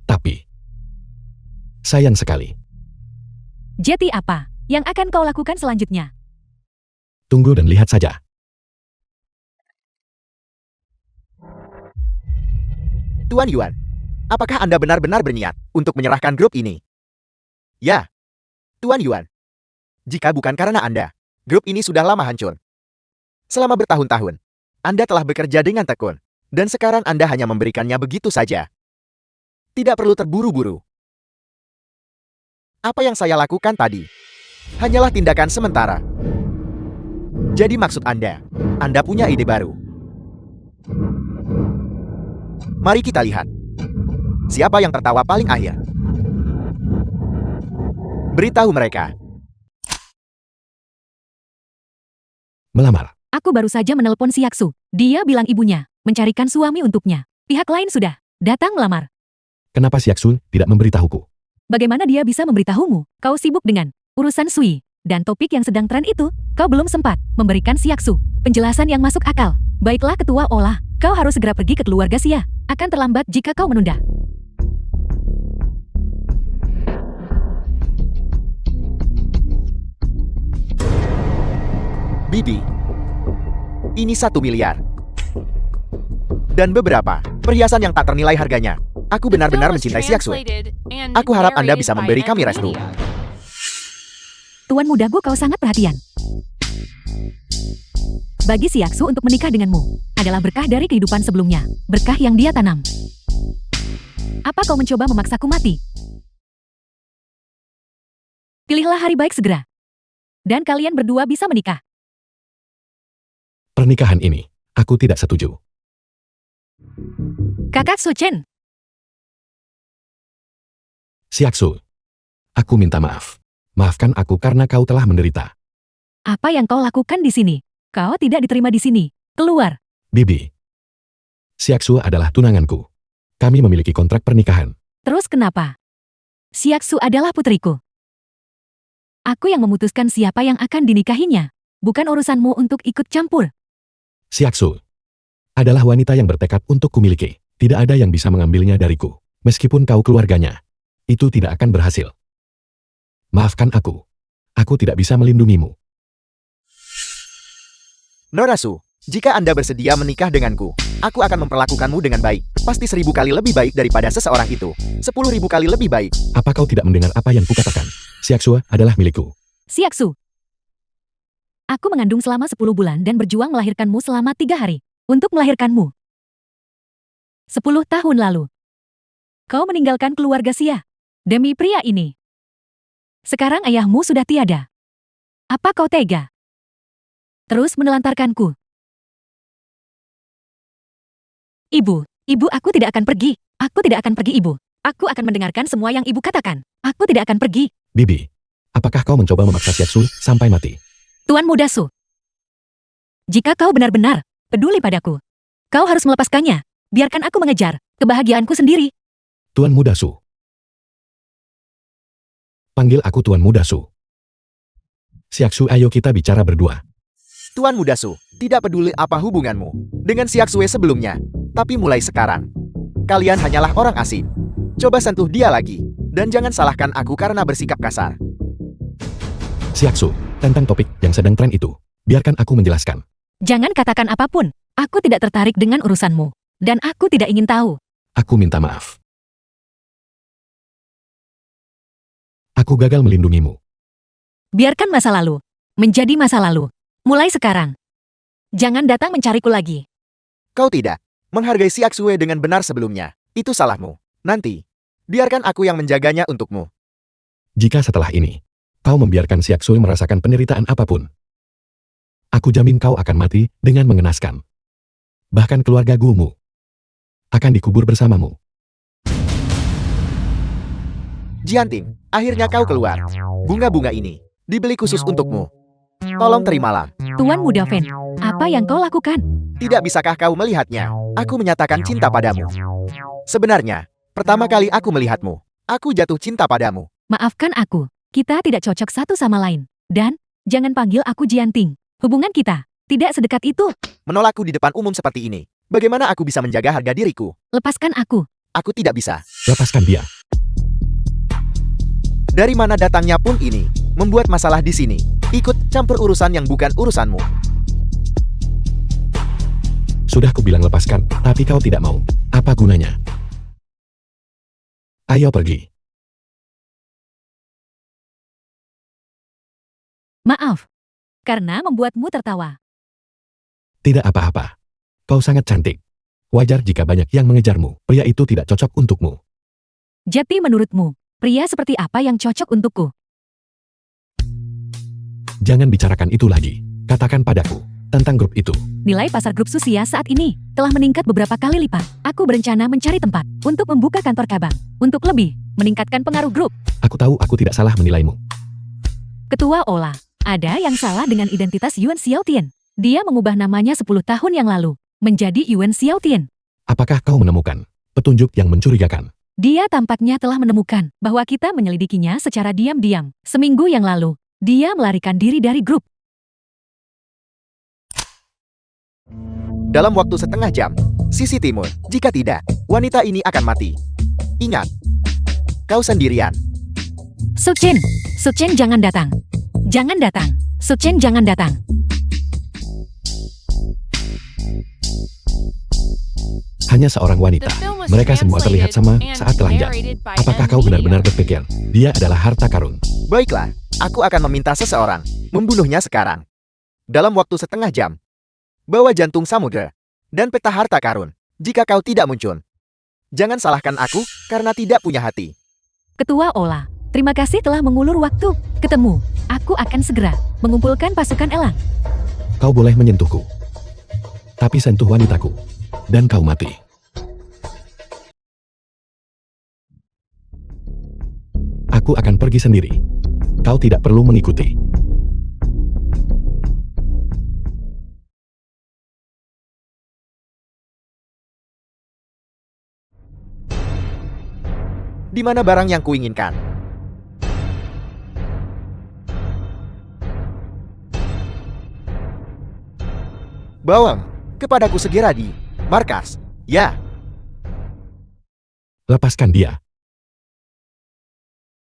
Tapi, sayang sekali. Jadi apa yang akan kau lakukan selanjutnya? Tunggu dan lihat saja. Tuan Yuan, apakah Anda benar-benar berniat untuk menyerahkan grup ini? Ya, Tuan Yuan. Jika bukan karena Anda, grup ini sudah lama hancur. Selama bertahun-tahun, Anda telah bekerja dengan tekun, dan sekarang Anda hanya memberikannya begitu saja. Tidak perlu terburu-buru. Apa yang saya lakukan tadi hanyalah tindakan sementara. Jadi maksud Anda punya ide baru. Mari kita lihat. Siapa yang tertawa paling akhir? Beritahu mereka. Melamar. Aku baru saja menelpon Siaksu. Dia bilang ibunya mencarikan suami untuknya. Pihak lain sudah datang melamar. Kenapa Siaksu tidak memberitahuku? Bagaimana dia bisa memberitahumu? Kau sibuk dengan urusan Sui dan topik yang sedang tren itu. Kau belum sempat memberikan Siaksu penjelasan yang masuk akal. Baiklah ketua olah, kau harus segera pergi ke keluarga Sia. Akan terlambat jika kau menunda. Bibi, ini 1 miliar. Dan beberapa perhiasan yang tak ternilai harganya. Aku benar-benar mencintai Siaksue. Aku harap Anda bisa memberi kami restu. Tuan mudaku, kau sangat perhatian. Bagi Siaksu untuk menikah denganmu adalah berkah dari kehidupan sebelumnya, berkah yang dia tanam. Apa kau mencoba memaksaku mati? Pilihlah hari baik segera. Dan kalian berdua bisa menikah. Pernikahan ini, aku tidak setuju. Kakak Suchen, Siaksu, aku minta maaf. Maafkan aku karena kau telah menderita. apa yang kau lakukan di sini? Kau tidak diterima di sini. Keluar. Bibi, Siaksu adalah tunanganku. Kami memiliki kontrak pernikahan. Terus kenapa? Siaksu adalah putriku. Aku yang memutuskan siapa yang akan dinikahinya. Bukan urusanmu untuk ikut campur. Siaksu adalah wanita yang bertekad untuk kumiliki. Tidak ada yang bisa mengambilnya dariku. Meskipun kau keluarganya, itu tidak akan berhasil. Maafkan aku. Aku tidak bisa melindungimu. Norasu, jika Anda bersedia menikah denganku, aku akan memperlakukanmu dengan baik. Pasti 1000 kali lebih baik daripada seseorang itu. 10.000 kali lebih baik. Apa kau tidak mendengar apa yang kukatakan? Siaksu adalah milikku. Siaksu. Aku mengandung selama 10 bulan dan berjuang melahirkanmu selama 3 hari. Untuk melahirkanmu. 10 tahun lalu. Kau meninggalkan keluarga Sia. Demi pria ini. Sekarang ayahmu sudah tiada. Apa kau tega? Terus menelantarkanku. Ibu, aku tidak akan pergi. Aku tidak akan pergi, Ibu. Aku akan mendengarkan semua yang Ibu katakan. Aku tidak akan pergi. Bibi, apakah kau mencoba memaksa Siaksu sampai mati? Tuan Muda Su. Jika kau benar-benar peduli padaku, kau harus melepaskannya. Biarkan aku mengejar kebahagiaanku sendiri. Tuan Muda Su. Panggil aku Tuan Muda Su. Siaksu, ayo kita bicara berdua. Tuan Muda Su, tidak peduli apa hubunganmu dengan Siaksue sebelumnya. Tapi mulai sekarang, kalian hanyalah orang asing. Coba sentuh dia lagi. Dan jangan salahkan aku karena bersikap kasar. Siaksu, tentang topik yang sedang tren itu, biarkan aku menjelaskan. Jangan katakan apapun. Aku tidak tertarik dengan urusanmu. Dan aku tidak ingin tahu. Aku minta maaf. Aku gagal melindungimu. Biarkan masa lalu menjadi masa lalu. Mulai sekarang, jangan datang mencariku lagi. Kau tidak menghargai Siaksue dengan benar sebelumnya. Itu salahmu. Nanti, biarkan aku yang menjaganya untukmu. Jika setelah ini, kau membiarkan Siaksu merasakan penderitaan apapun, aku jamin kau akan mati dengan mengenaskan. Bahkan keluarga gumu akan dikubur bersamamu. Jianting, akhirnya kau keluar. Bunga-bunga ini dibeli khusus untukmu. Tolong terimalah. Tuan Muda Fen, apa yang kau lakukan? Tidak bisakah kau melihatnya? Aku menyatakan cinta padamu. Sebenarnya, pertama kali aku melihatmu, aku jatuh cinta padamu. Maafkan aku. Kita tidak cocok satu sama lain. Dan, jangan panggil aku Jianting. Hubungan kita tidak sedekat itu. Menolakku di depan umum seperti ini. Bagaimana aku bisa menjaga harga diriku? Lepaskan aku. Aku tidak bisa. Lepaskan dia. Dari mana datangnya pun ini, membuat masalah di sini. Ikut campur urusan yang bukan urusanmu. Sudah kubilang lepaskan, tapi kau tidak mau. Apa gunanya? Ayo pergi. Maaf. Karena membuatmu tertawa. Tidak apa-apa. Kau sangat cantik. Wajar jika banyak yang mengejarmu. Pria itu tidak cocok untukmu. Jadi menurutmu, pria seperti apa yang cocok untukku? Jangan bicarakan itu lagi. Katakan padaku tentang grup itu. Nilai pasar grup Susia saat ini telah meningkat beberapa kali lipat. Aku berencana mencari tempat untuk membuka kantor cabang. Untuk lebih meningkatkan pengaruh grup. Aku tahu aku tidak salah menilaimu. Ketua Ola, ada yang salah dengan identitas Yuan Xiaotian. Dia mengubah namanya 10 tahun yang lalu, menjadi Yuan Xiaotian. Apakah kau menemukan petunjuk yang mencurigakan? Dia tampaknya telah menemukan bahwa kita menyelidikinya secara diam-diam. Seminggu yang lalu, dia melarikan diri dari grup. Dalam waktu setengah jam, sisi timur. Jika tidak, wanita ini akan mati. Ingat, kau sendirian. Suchen, Suchen jangan datang. Jangan datang. Suchen jangan datang. Hanya seorang wanita. The film was Mereka semua terlihat sama translated saat and telanjang. narrated by Apakah M. kau benar-benar Media. berpikir dia adalah harta karun? Baiklah, aku akan meminta seseorang membunuhnya sekarang. Dalam waktu setengah jam. Bawa jantung samudera dan peta harta karun. Jika kau tidak muncul, jangan salahkan aku karena tidak punya hati. Ketua Ola, terima kasih telah mengulur waktu. Ketemu. Aku akan segera mengumpulkan pasukan elang. Kau boleh menyentuhku. Tapi sentuh wanitaku. Dan kau mati. Aku akan pergi sendiri. Kau tidak perlu mengikuti. Di mana barang yang kuinginkan? Bawang, kepadaku segera di markas. Ya, Lepaskan dia.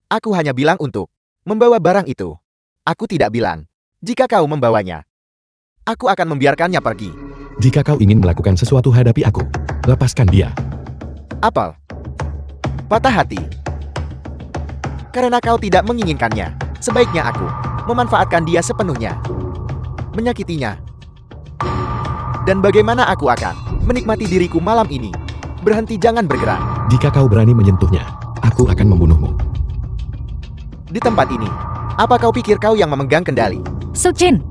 aku hanya bilang untuk membawa barang itu. Aku tidak bilang jika kau membawanya. Aku akan membiarkannya pergi. Jika kau ingin melakukan sesuatu hadapi aku, lepaskan dia. Apel. Patah hati. Karena kau tidak menginginkannya, sebaiknya aku memanfaatkan dia sepenuhnya. Menyakitinya. Dan bagaimana aku akan menikmati diriku malam ini? Berhenti, jangan bergerak. Jika kau berani menyentuhnya, aku akan membunuhmu. Di tempat ini, apa kau pikir kau yang memegang kendali? Suchen.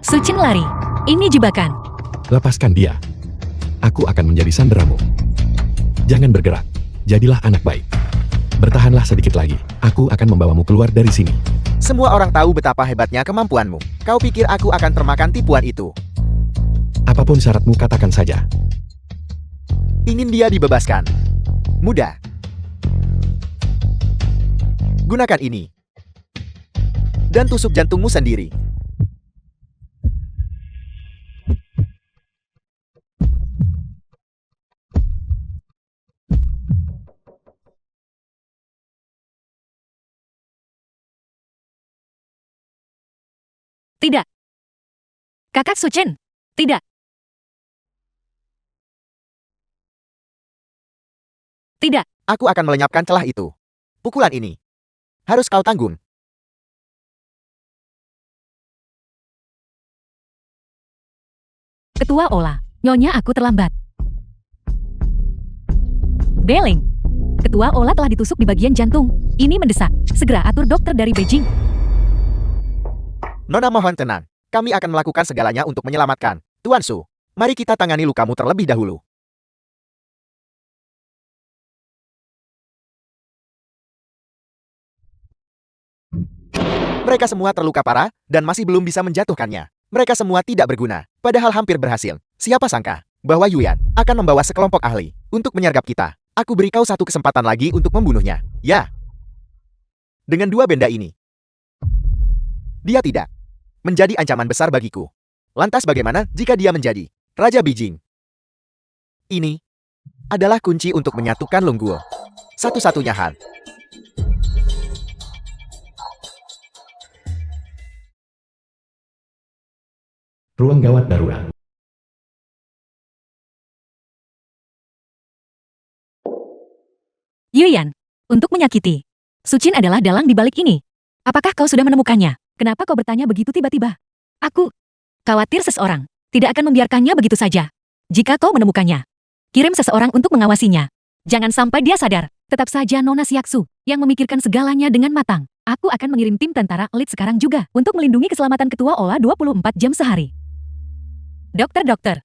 Suchen lari. Ini jebakan. Lepaskan dia. Aku akan menjadi sanderamu. Jangan bergerak. Jadilah anak baik. Bertahanlah sedikit lagi. Aku akan membawamu keluar dari sini. Semua orang tahu betapa hebatnya kemampuanmu. Kau pikir aku akan termakan tipuan itu? Apapun syaratmu, katakan saja. Ingin dia dibebaskan? Mudah. Gunakan ini. Dan tusuk jantungmu sendiri. Tidak. Kakak Suchen. Tidak. Tidak. Aku akan melenyapkan celah itu. Pukulan ini harus kau tanggung. Ketua Ola, Nyonya aku terlambat. Beleng. Ketua Ola telah ditusuk di bagian jantung. Ini mendesak. Segera atur dokter dari Beijing. Nona mohon tenang. Kami akan melakukan segalanya untuk menyelamatkan. Tuan Su, mari kita tangani lukamu terlebih dahulu. Mereka semua terluka parah dan masih belum bisa menjatuhkannya. Mereka semua tidak berguna, padahal hampir berhasil. Siapa sangka bahwa Yuan akan membawa sekelompok ahli untuk menyergap kita. Aku beri kau satu kesempatan lagi untuk membunuhnya. Ya. Dengan dua benda ini, dia tidak menjadi ancaman besar bagiku. Lantas bagaimana jika dia menjadi Raja Beijing? Ini adalah kunci untuk menyatukan Longguo. Satu-satunya hal. Ruang gawat darurat. Yuyan, untuk menyakiti. Suchin adalah dalang di balik ini. Apakah kau sudah menemukannya? Kenapa kau bertanya begitu tiba-tiba? Aku khawatir seseorang tidak akan membiarkannya begitu saja. Jika kau menemukannya, kirim seseorang untuk mengawasinya. Jangan sampai dia sadar. Tetap saja Nona Siaksu yang memikirkan segalanya dengan matang. Aku akan mengirim tim tentara elit sekarang juga untuk melindungi keselamatan Ketua Ola 24 jam sehari. Dokter.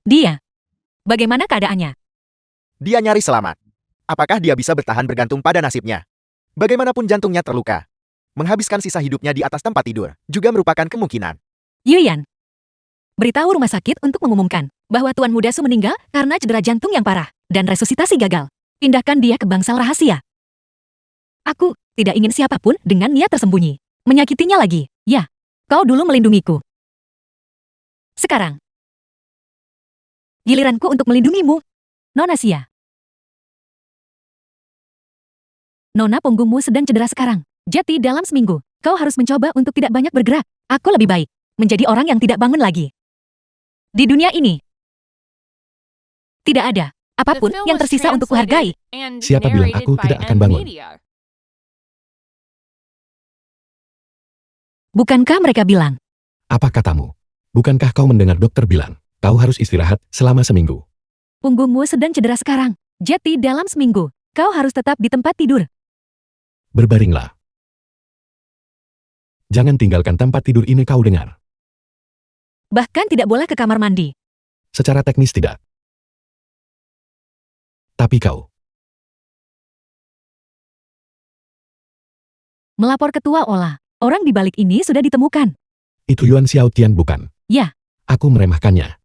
Dia. Bagaimana keadaannya? Dia nyaris selamat. Apakah dia bisa bertahan bergantung pada nasibnya? Bagaimanapun jantungnya terluka. Menghabiskan sisa hidupnya di atas tempat tidur juga merupakan kemungkinan. Yuyan, beritahu rumah sakit untuk mengumumkan bahwa Tuan Muda Su meninggal karena cedera jantung yang parah dan resusitasi gagal. Pindahkan dia ke bangsal rahasia. Aku tidak ingin siapapun dengan niat tersembunyi menyakitinya lagi. Ya, kau dulu melindungiku. Sekarang, giliranku untuk melindungimu, Nona Xia. Nona, punggungmu sedang cedera sekarang. Jadi dalam seminggu, kau harus mencoba untuk tidak banyak bergerak. Aku lebih baik menjadi orang yang tidak bangun lagi. Di dunia ini, tidak ada The apapun film yang was tersisa untuk kuhargai. translated and Siapa bilang narrated aku by tidak akan M bangun? Media. Bukankah mereka bilang, Apa katamu? Bukankah kau mendengar dokter bilang, kau harus istirahat selama seminggu? punggungmu sedang cedera sekarang. Jadi dalam seminggu, kau harus tetap di tempat tidur. Berbaringlah. Jangan tinggalkan tempat tidur ini, kau dengar. Bahkan tidak boleh ke kamar mandi. Secara teknis tidak. Tapi kau, Melapor ketua Ola. Orang di balik ini sudah ditemukan. itu Yuan Xiaotian bukan? Ya. Aku meremehkannya.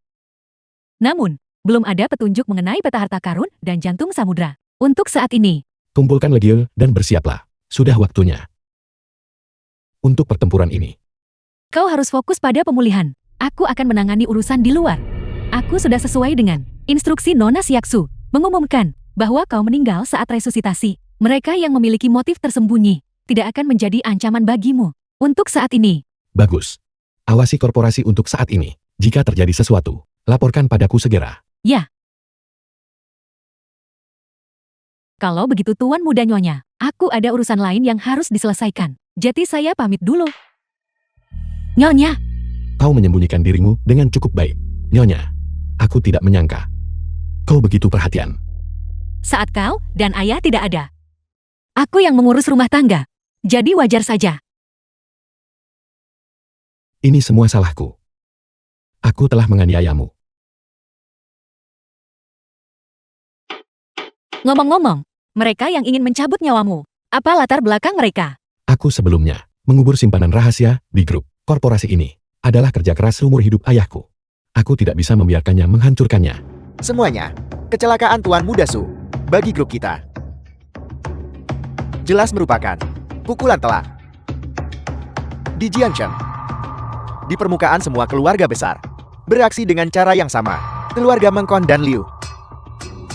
Namun, belum ada petunjuk mengenai peta harta karun dan jantung samudra. Untuk saat ini, Kumpulkan legio dan bersiaplah. Sudah waktunya. Untuk pertempuran ini. kau harus fokus pada pemulihan. Aku akan menangani urusan di luar. Aku sudah sesuai dengan instruksi Nona Siaksu, mengumumkan bahwa kau meninggal saat resusitasi. Mereka yang memiliki motif tersembunyi tidak akan menjadi ancaman bagimu. Untuk saat ini, Bagus. Awasi korporasi untuk saat ini. Jika terjadi sesuatu, laporkan padaku segera. ya. Kalau begitu Tuan Muda Nyonya, aku ada urusan lain yang harus diselesaikan. Jadi saya pamit dulu. Nyonya, Kau menyembunyikan dirimu dengan cukup baik. Nyonya, aku tidak menyangka. Kau begitu perhatian. saat kau dan ayah tidak ada, aku yang mengurus rumah tangga. Jadi wajar saja. Ini semua salahku. Aku telah menganiayamu. Ngomong-ngomong, mereka yang ingin mencabut nyawamu, apa latar belakang mereka? Aku sebelumnya mengubur simpanan rahasia di grup korporasi ini adalah kerja keras seumur hidup ayahku. Aku tidak bisa membiarkannya menghancurkannya. Semuanya, kecelakaan Tuan Muda Su bagi grup kita. Jelas merupakan pukulan telak. Di Jiangcheng, di permukaan semua keluarga besar bereaksi dengan cara yang sama. Keluarga Mengkon dan Liu.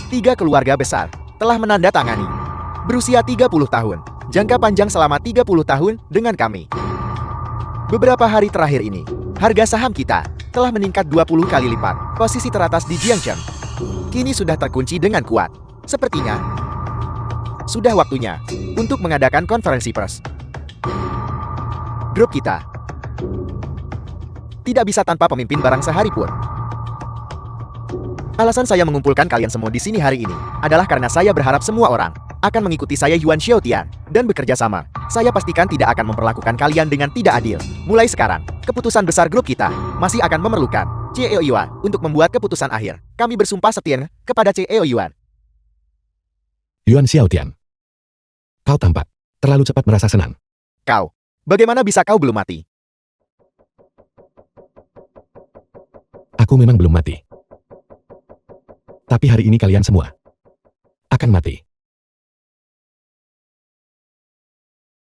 3 keluarga besar telah menandatangani berusia 30 tahun, jangka panjang selama 30 tahun dengan kami. Beberapa hari terakhir ini, harga saham kita telah meningkat 20 kali lipat. Posisi teratas di Jiangcheng kini sudah terkunci dengan kuat. Sepertinya sudah waktunya untuk mengadakan konferensi pers. Grup kita tidak bisa tanpa pemimpin barang sehari pun. Alasan saya mengumpulkan kalian semua di sini hari ini adalah karena saya berharap semua orang akan mengikuti saya Yuan Xiaotian dan bekerja sama. Saya pastikan tidak akan memperlakukan kalian dengan tidak adil. Mulai sekarang, keputusan besar grup kita masih akan memerlukan CEO Yuan untuk membuat keputusan akhir. Kami bersumpah setia kepada CEO Yuan. Yuan Xiaotian. Kau tampak terlalu cepat merasa senang. Kau, bagaimana bisa kau belum mati? Aku memang belum mati. Tapi hari ini kalian semua akan mati.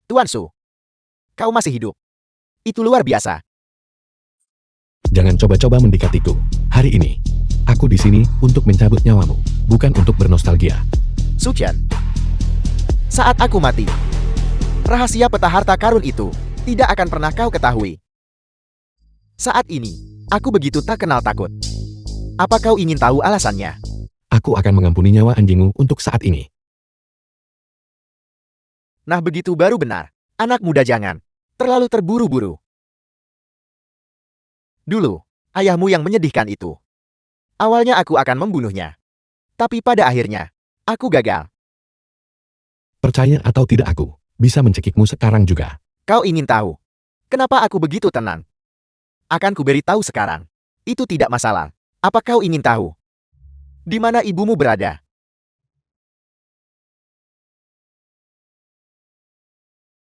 Tuan Su, kau masih hidup. Itu luar biasa. Jangan coba-coba mendekatiku. Hari ini, aku di sini untuk mencabut nyawamu, bukan untuk bernostalgia. Sucian, saat aku mati, rahasia peta harta karun itu tidak akan pernah kau ketahui. Saat ini, aku begitu tak kenal takut. Apa kau ingin tahu alasannya? Aku akan mengampuni nyawa anjingmu untuk saat ini. Nah begitu baru benar. Anak muda jangan terlalu terburu-buru. Dulu, ayahmu yang menyedihkan itu. Awalnya aku akan membunuhnya. Tapi pada akhirnya, aku gagal. Percaya atau tidak aku bisa mencekikmu sekarang juga. Kau ingin tahu kenapa aku begitu tenang? Akan kuberitahu sekarang. Itu tidak masalah. Apa kau ingin tahu di mana ibumu berada?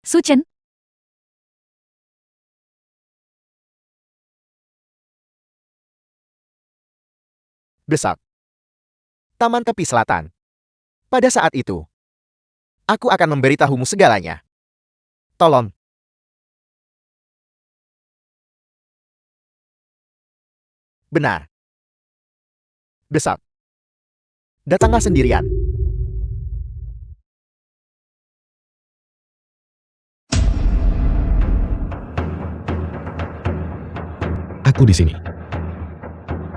Su Chen, Besok. Taman tepi selatan. Pada saat itu, aku akan memberitahumu segalanya. Tolong. Benar. Besok. Datanglah sendirian. Aku di sini.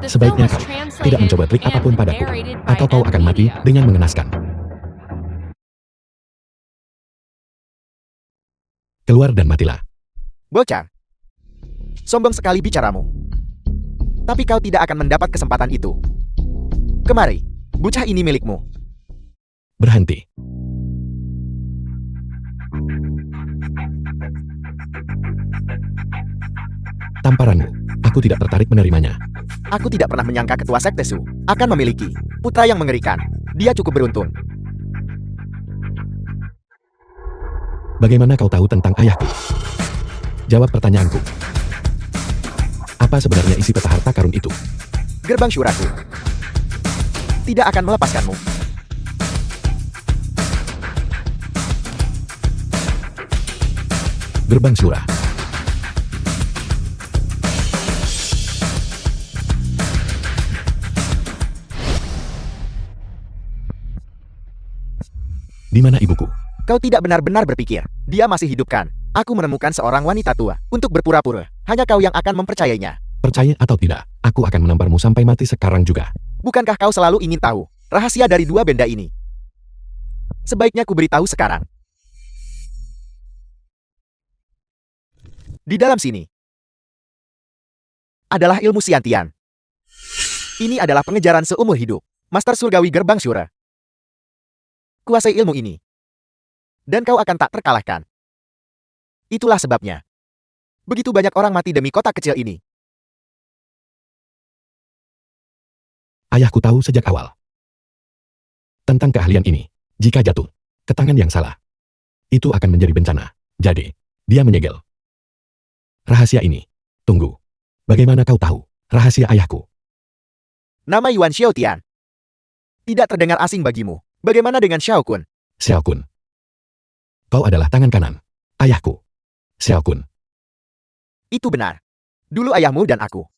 The Sebaiknya film was kau tidak translated mencoba trik and apapun padaku, narrated by atau kau M akan mati Media. dengan mengenaskan. Keluar dan matilah. Bocah. Sombong sekali bicaramu. Tapi kau tidak akan mendapat kesempatan itu. Kemari. Bocah ini milikmu. Berhenti. Tamparanmu, aku tidak tertarik menerimanya. Aku tidak pernah menyangka ketua sekte Su akan memiliki putra yang mengerikan. Dia cukup beruntung. Bagaimana kau tahu tentang ayahku? Jawab pertanyaanku. Apa sebenarnya isi peta harta karun itu? Gerbang syuraku tidak akan melepaskanmu. Gerbang Syura. Di mana ibuku? Kau tidak benar-benar berpikir. Dia masih hidupkan. Aku menemukan seorang wanita tua untuk berpura-pura. Hanya kau yang akan mempercayainya. Percaya atau tidak, aku akan menamparmu sampai mati sekarang juga. Bukankah kau selalu ingin tahu rahasia dari dua benda ini? Sebaiknya ku beritahu sekarang. Di dalam sini adalah ilmu Siantian. Ini adalah pengejaran seumur hidup. Master Surgawi Gerbang Syura. Kuasai ilmu ini. Dan kau akan tak terkalahkan. Itulah sebabnya. Begitu banyak orang mati demi kota kecil ini. Ayahku tahu sejak awal tentang keahlian ini. Jika jatuh ke tangan yang salah, itu akan menjadi bencana. Jadi, dia menyegel rahasia ini. Tunggu. Bagaimana kau tahu rahasia ayahku? Nama Yuan Xiaotian. Tidak terdengar asing bagimu. Bagaimana dengan Xiao Kun? Xiao Kun. Kau adalah tangan kanan ayahku. Xiao Kun. Itu benar. Dulu ayahmu dan aku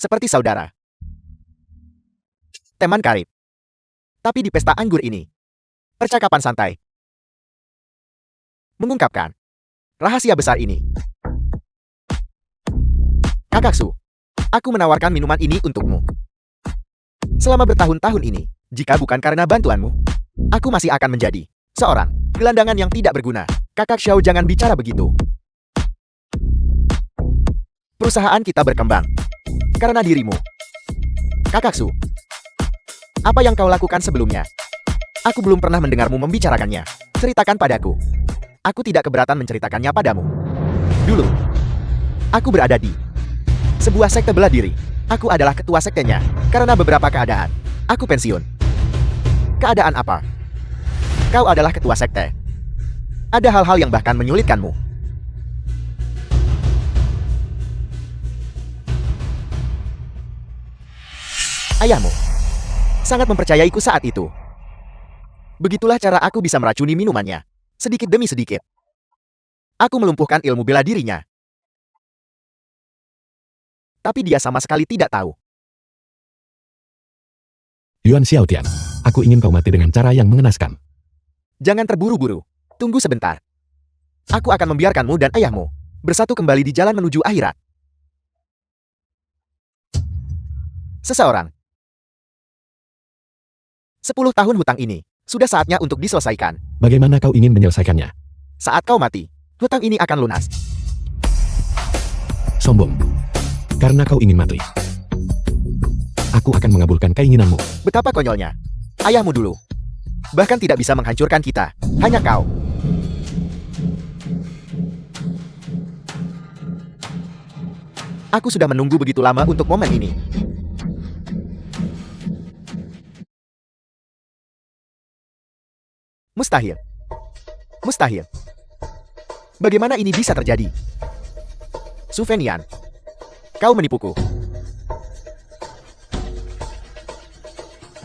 seperti saudara. Teman karib. Tapi di pesta anggur ini, percakapan santai mengungkapkan rahasia besar ini. Kakak Su, aku menawarkan minuman ini untukmu. Selama bertahun-tahun ini, jika bukan karena bantuanmu, aku masih akan menjadi seorang gelandangan yang tidak berguna. Kakak Xiao, jangan bicara begitu. Perusahaan kita berkembang karena dirimu. Kakak Su, apa yang kau lakukan sebelumnya? Aku belum pernah mendengarmu membicarakannya. Ceritakan padaku. Aku tidak keberatan menceritakannya padamu. Dulu, aku berada di sebuah sekte bela diri. Aku adalah ketua sektenya. Karena beberapa keadaan, aku pensiun. Keadaan apa? Kau adalah ketua sekte. Ada hal-hal yang bahkan menyulitkanmu. Ayahmu sangat mempercayaiku saat itu. Begitulah cara aku bisa meracuni minumannya. Sedikit demi sedikit. Aku melumpuhkan ilmu bela dirinya. Tapi dia sama sekali tidak tahu. Yuan Xiaotian, aku ingin kau mati dengan cara yang mengenaskan. Jangan terburu-buru. Tunggu sebentar. Aku akan membiarkanmu dan ayahmu bersatu kembali di jalan menuju akhirat. Seseorang. 10 tahun hutang ini sudah saatnya untuk diselesaikan. Bagaimana kau ingin menyelesaikannya? Saat kau mati, hutang ini akan lunas. Sombong. Karena kau ingin mati. Aku akan mengabulkan keinginanmu. Betapa konyolnya. Ayahmu dulu. Bahkan tidak bisa menghancurkan kita. Hanya kau. Aku sudah menunggu begitu lama untuk momen ini. Mustahil. Mustahil. Bagaimana ini bisa terjadi? Su Fengyan, kau menipuku.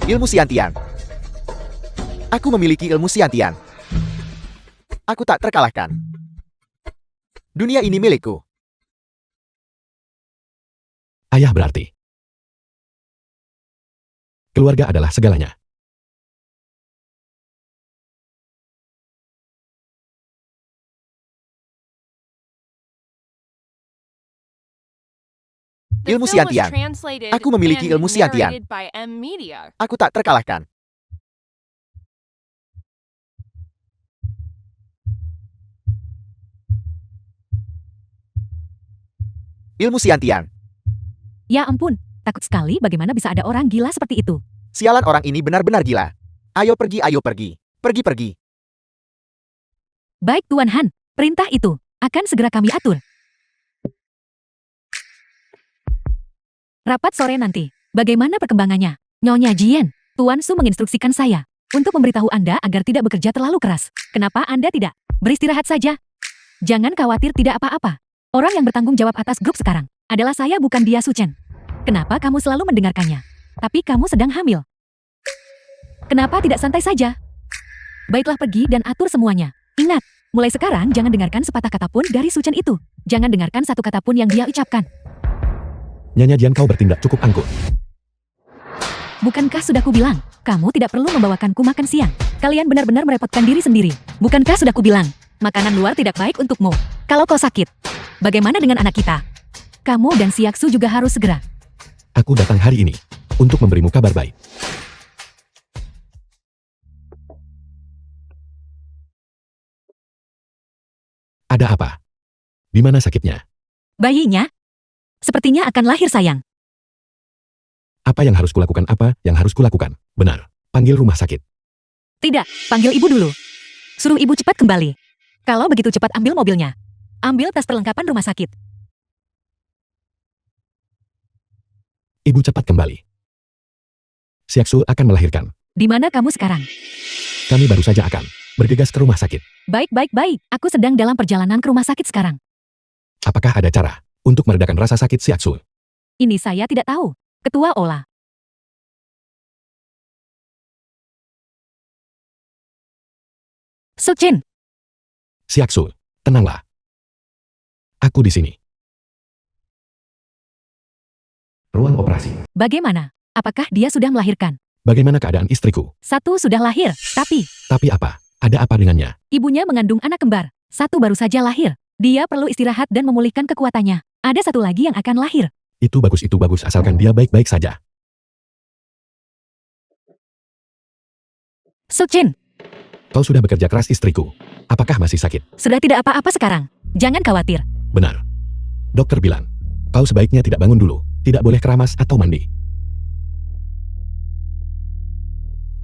Ilmu Xiantian. Aku memiliki ilmu Xiantian. Aku tak terkalahkan. Dunia ini milikku. Ayah berarti. Keluarga adalah segalanya. The Ilmu film was Xiantian. translated Aku memiliki and ilmu Xiantian. narrated by M Media. Aku tak terkalahkan. Ilmu Xiantian. Ya ampun, takut sekali bagaimana bisa ada orang gila seperti itu. Sialan orang ini benar-benar gila. Ayo pergi, ayo pergi. Pergi, pergi. Baik Tuan Han, perintah itu akan segera kami atur. Rapat sore nanti. Bagaimana perkembangannya? Nyonya Jian, Tuan Su menginstruksikan saya untuk memberitahu Anda agar tidak bekerja terlalu keras. Kenapa Anda tidak beristirahat saja? Jangan khawatir, tidak apa-apa. Orang yang bertanggung jawab atas grup sekarang adalah saya, bukan dia, Su Chen. Kenapa kamu selalu mendengarkannya? Tapi kamu sedang hamil. Kenapa tidak santai saja? Baiklah, pergi dan atur semuanya. Ingat, mulai sekarang jangan dengarkan sepatah kata pun dari Su Chen itu. Jangan dengarkan satu kata pun yang dia ucapkan. Nyonya Jian, kau bertindak cukup angkuh. Bukankah sudah kubilang, kamu tidak perlu membawakanku makan siang. Kalian benar-benar merepotkan diri sendiri. Bukankah sudah kubilang, makanan luar tidak baik untukmu. Kalau kau sakit, bagaimana dengan anak kita? Kamu dan Siaksu juga harus segera. Aku datang hari ini untuk memberimu kabar baik. Ada apa? Di mana sakitnya? Bayinya? Sepertinya akan lahir, sayang. Apa yang harus kulakukan? Apa yang harus kulakukan? Benar. Panggil rumah sakit. Tidak, panggil ibu dulu. Suruh ibu cepat kembali. Kalau begitu cepat ambil mobilnya. Ambil tas perlengkapan rumah sakit. Ibu cepat kembali. Siaksu akan melahirkan. Di mana kamu sekarang? Kami baru saja akan bergegas ke rumah sakit. Baik, baik, baik. Aku sedang dalam perjalanan ke rumah sakit sekarang. Apakah ada cara untuk meredakan rasa sakit Siaksu? Ini saya tidak tahu. Ketua Ola. Su Chen, Siaksu, tenanglah. Aku di sini. Ruang operasi. bagaimana? Apakah dia sudah melahirkan? Bagaimana keadaan istriku? Satu sudah lahir, tapi Tapi apa? Ada apa dengannya? ibunya mengandung anak kembar. Satu baru saja lahir. Dia perlu istirahat dan memulihkan kekuatannya. Ada satu lagi yang akan lahir. Itu bagus, asalkan dia baik-baik saja. Su Chen, Kau sudah bekerja keras istriku. Apakah masih sakit? sudah tidak apa-apa sekarang. Jangan khawatir. Benar. Dokter bilang, kau sebaiknya tidak bangun dulu. Tidak boleh keramas atau mandi.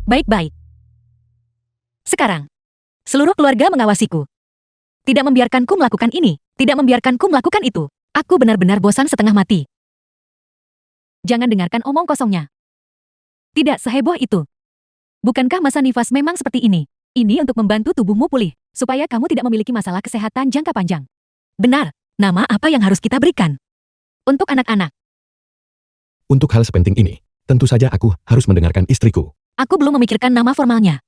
Baik-baik. Sekarang, seluruh keluarga mengawasiku. Tidak membiarkanku melakukan ini. Tidak membiarkanku melakukan itu. Aku benar-benar bosan setengah mati. Jangan dengarkan omong kosongnya. Tidak seheboh itu. Bukankah masa nifas memang seperti ini? Ini untuk membantu tubuhmu pulih, supaya kamu tidak memiliki masalah kesehatan jangka panjang. Benar, nama apa yang harus kita berikan? Untuk anak-anak, Untuk hal sepenting ini, tentu saja aku harus mendengarkan istriku. aku belum memikirkan nama formalnya.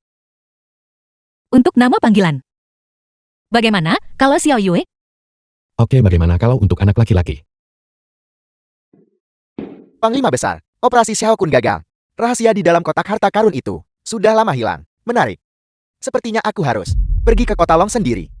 Untuk nama panggilan. Bagaimana kalau Xiao Yue? Oke, bagaimana kalau untuk anak laki-laki? Panglima Besar, operasi Xiao Kun gagal. Rahasia di dalam kotak harta karun itu sudah lama hilang. Menarik. Sepertinya aku harus pergi ke kota Long sendiri.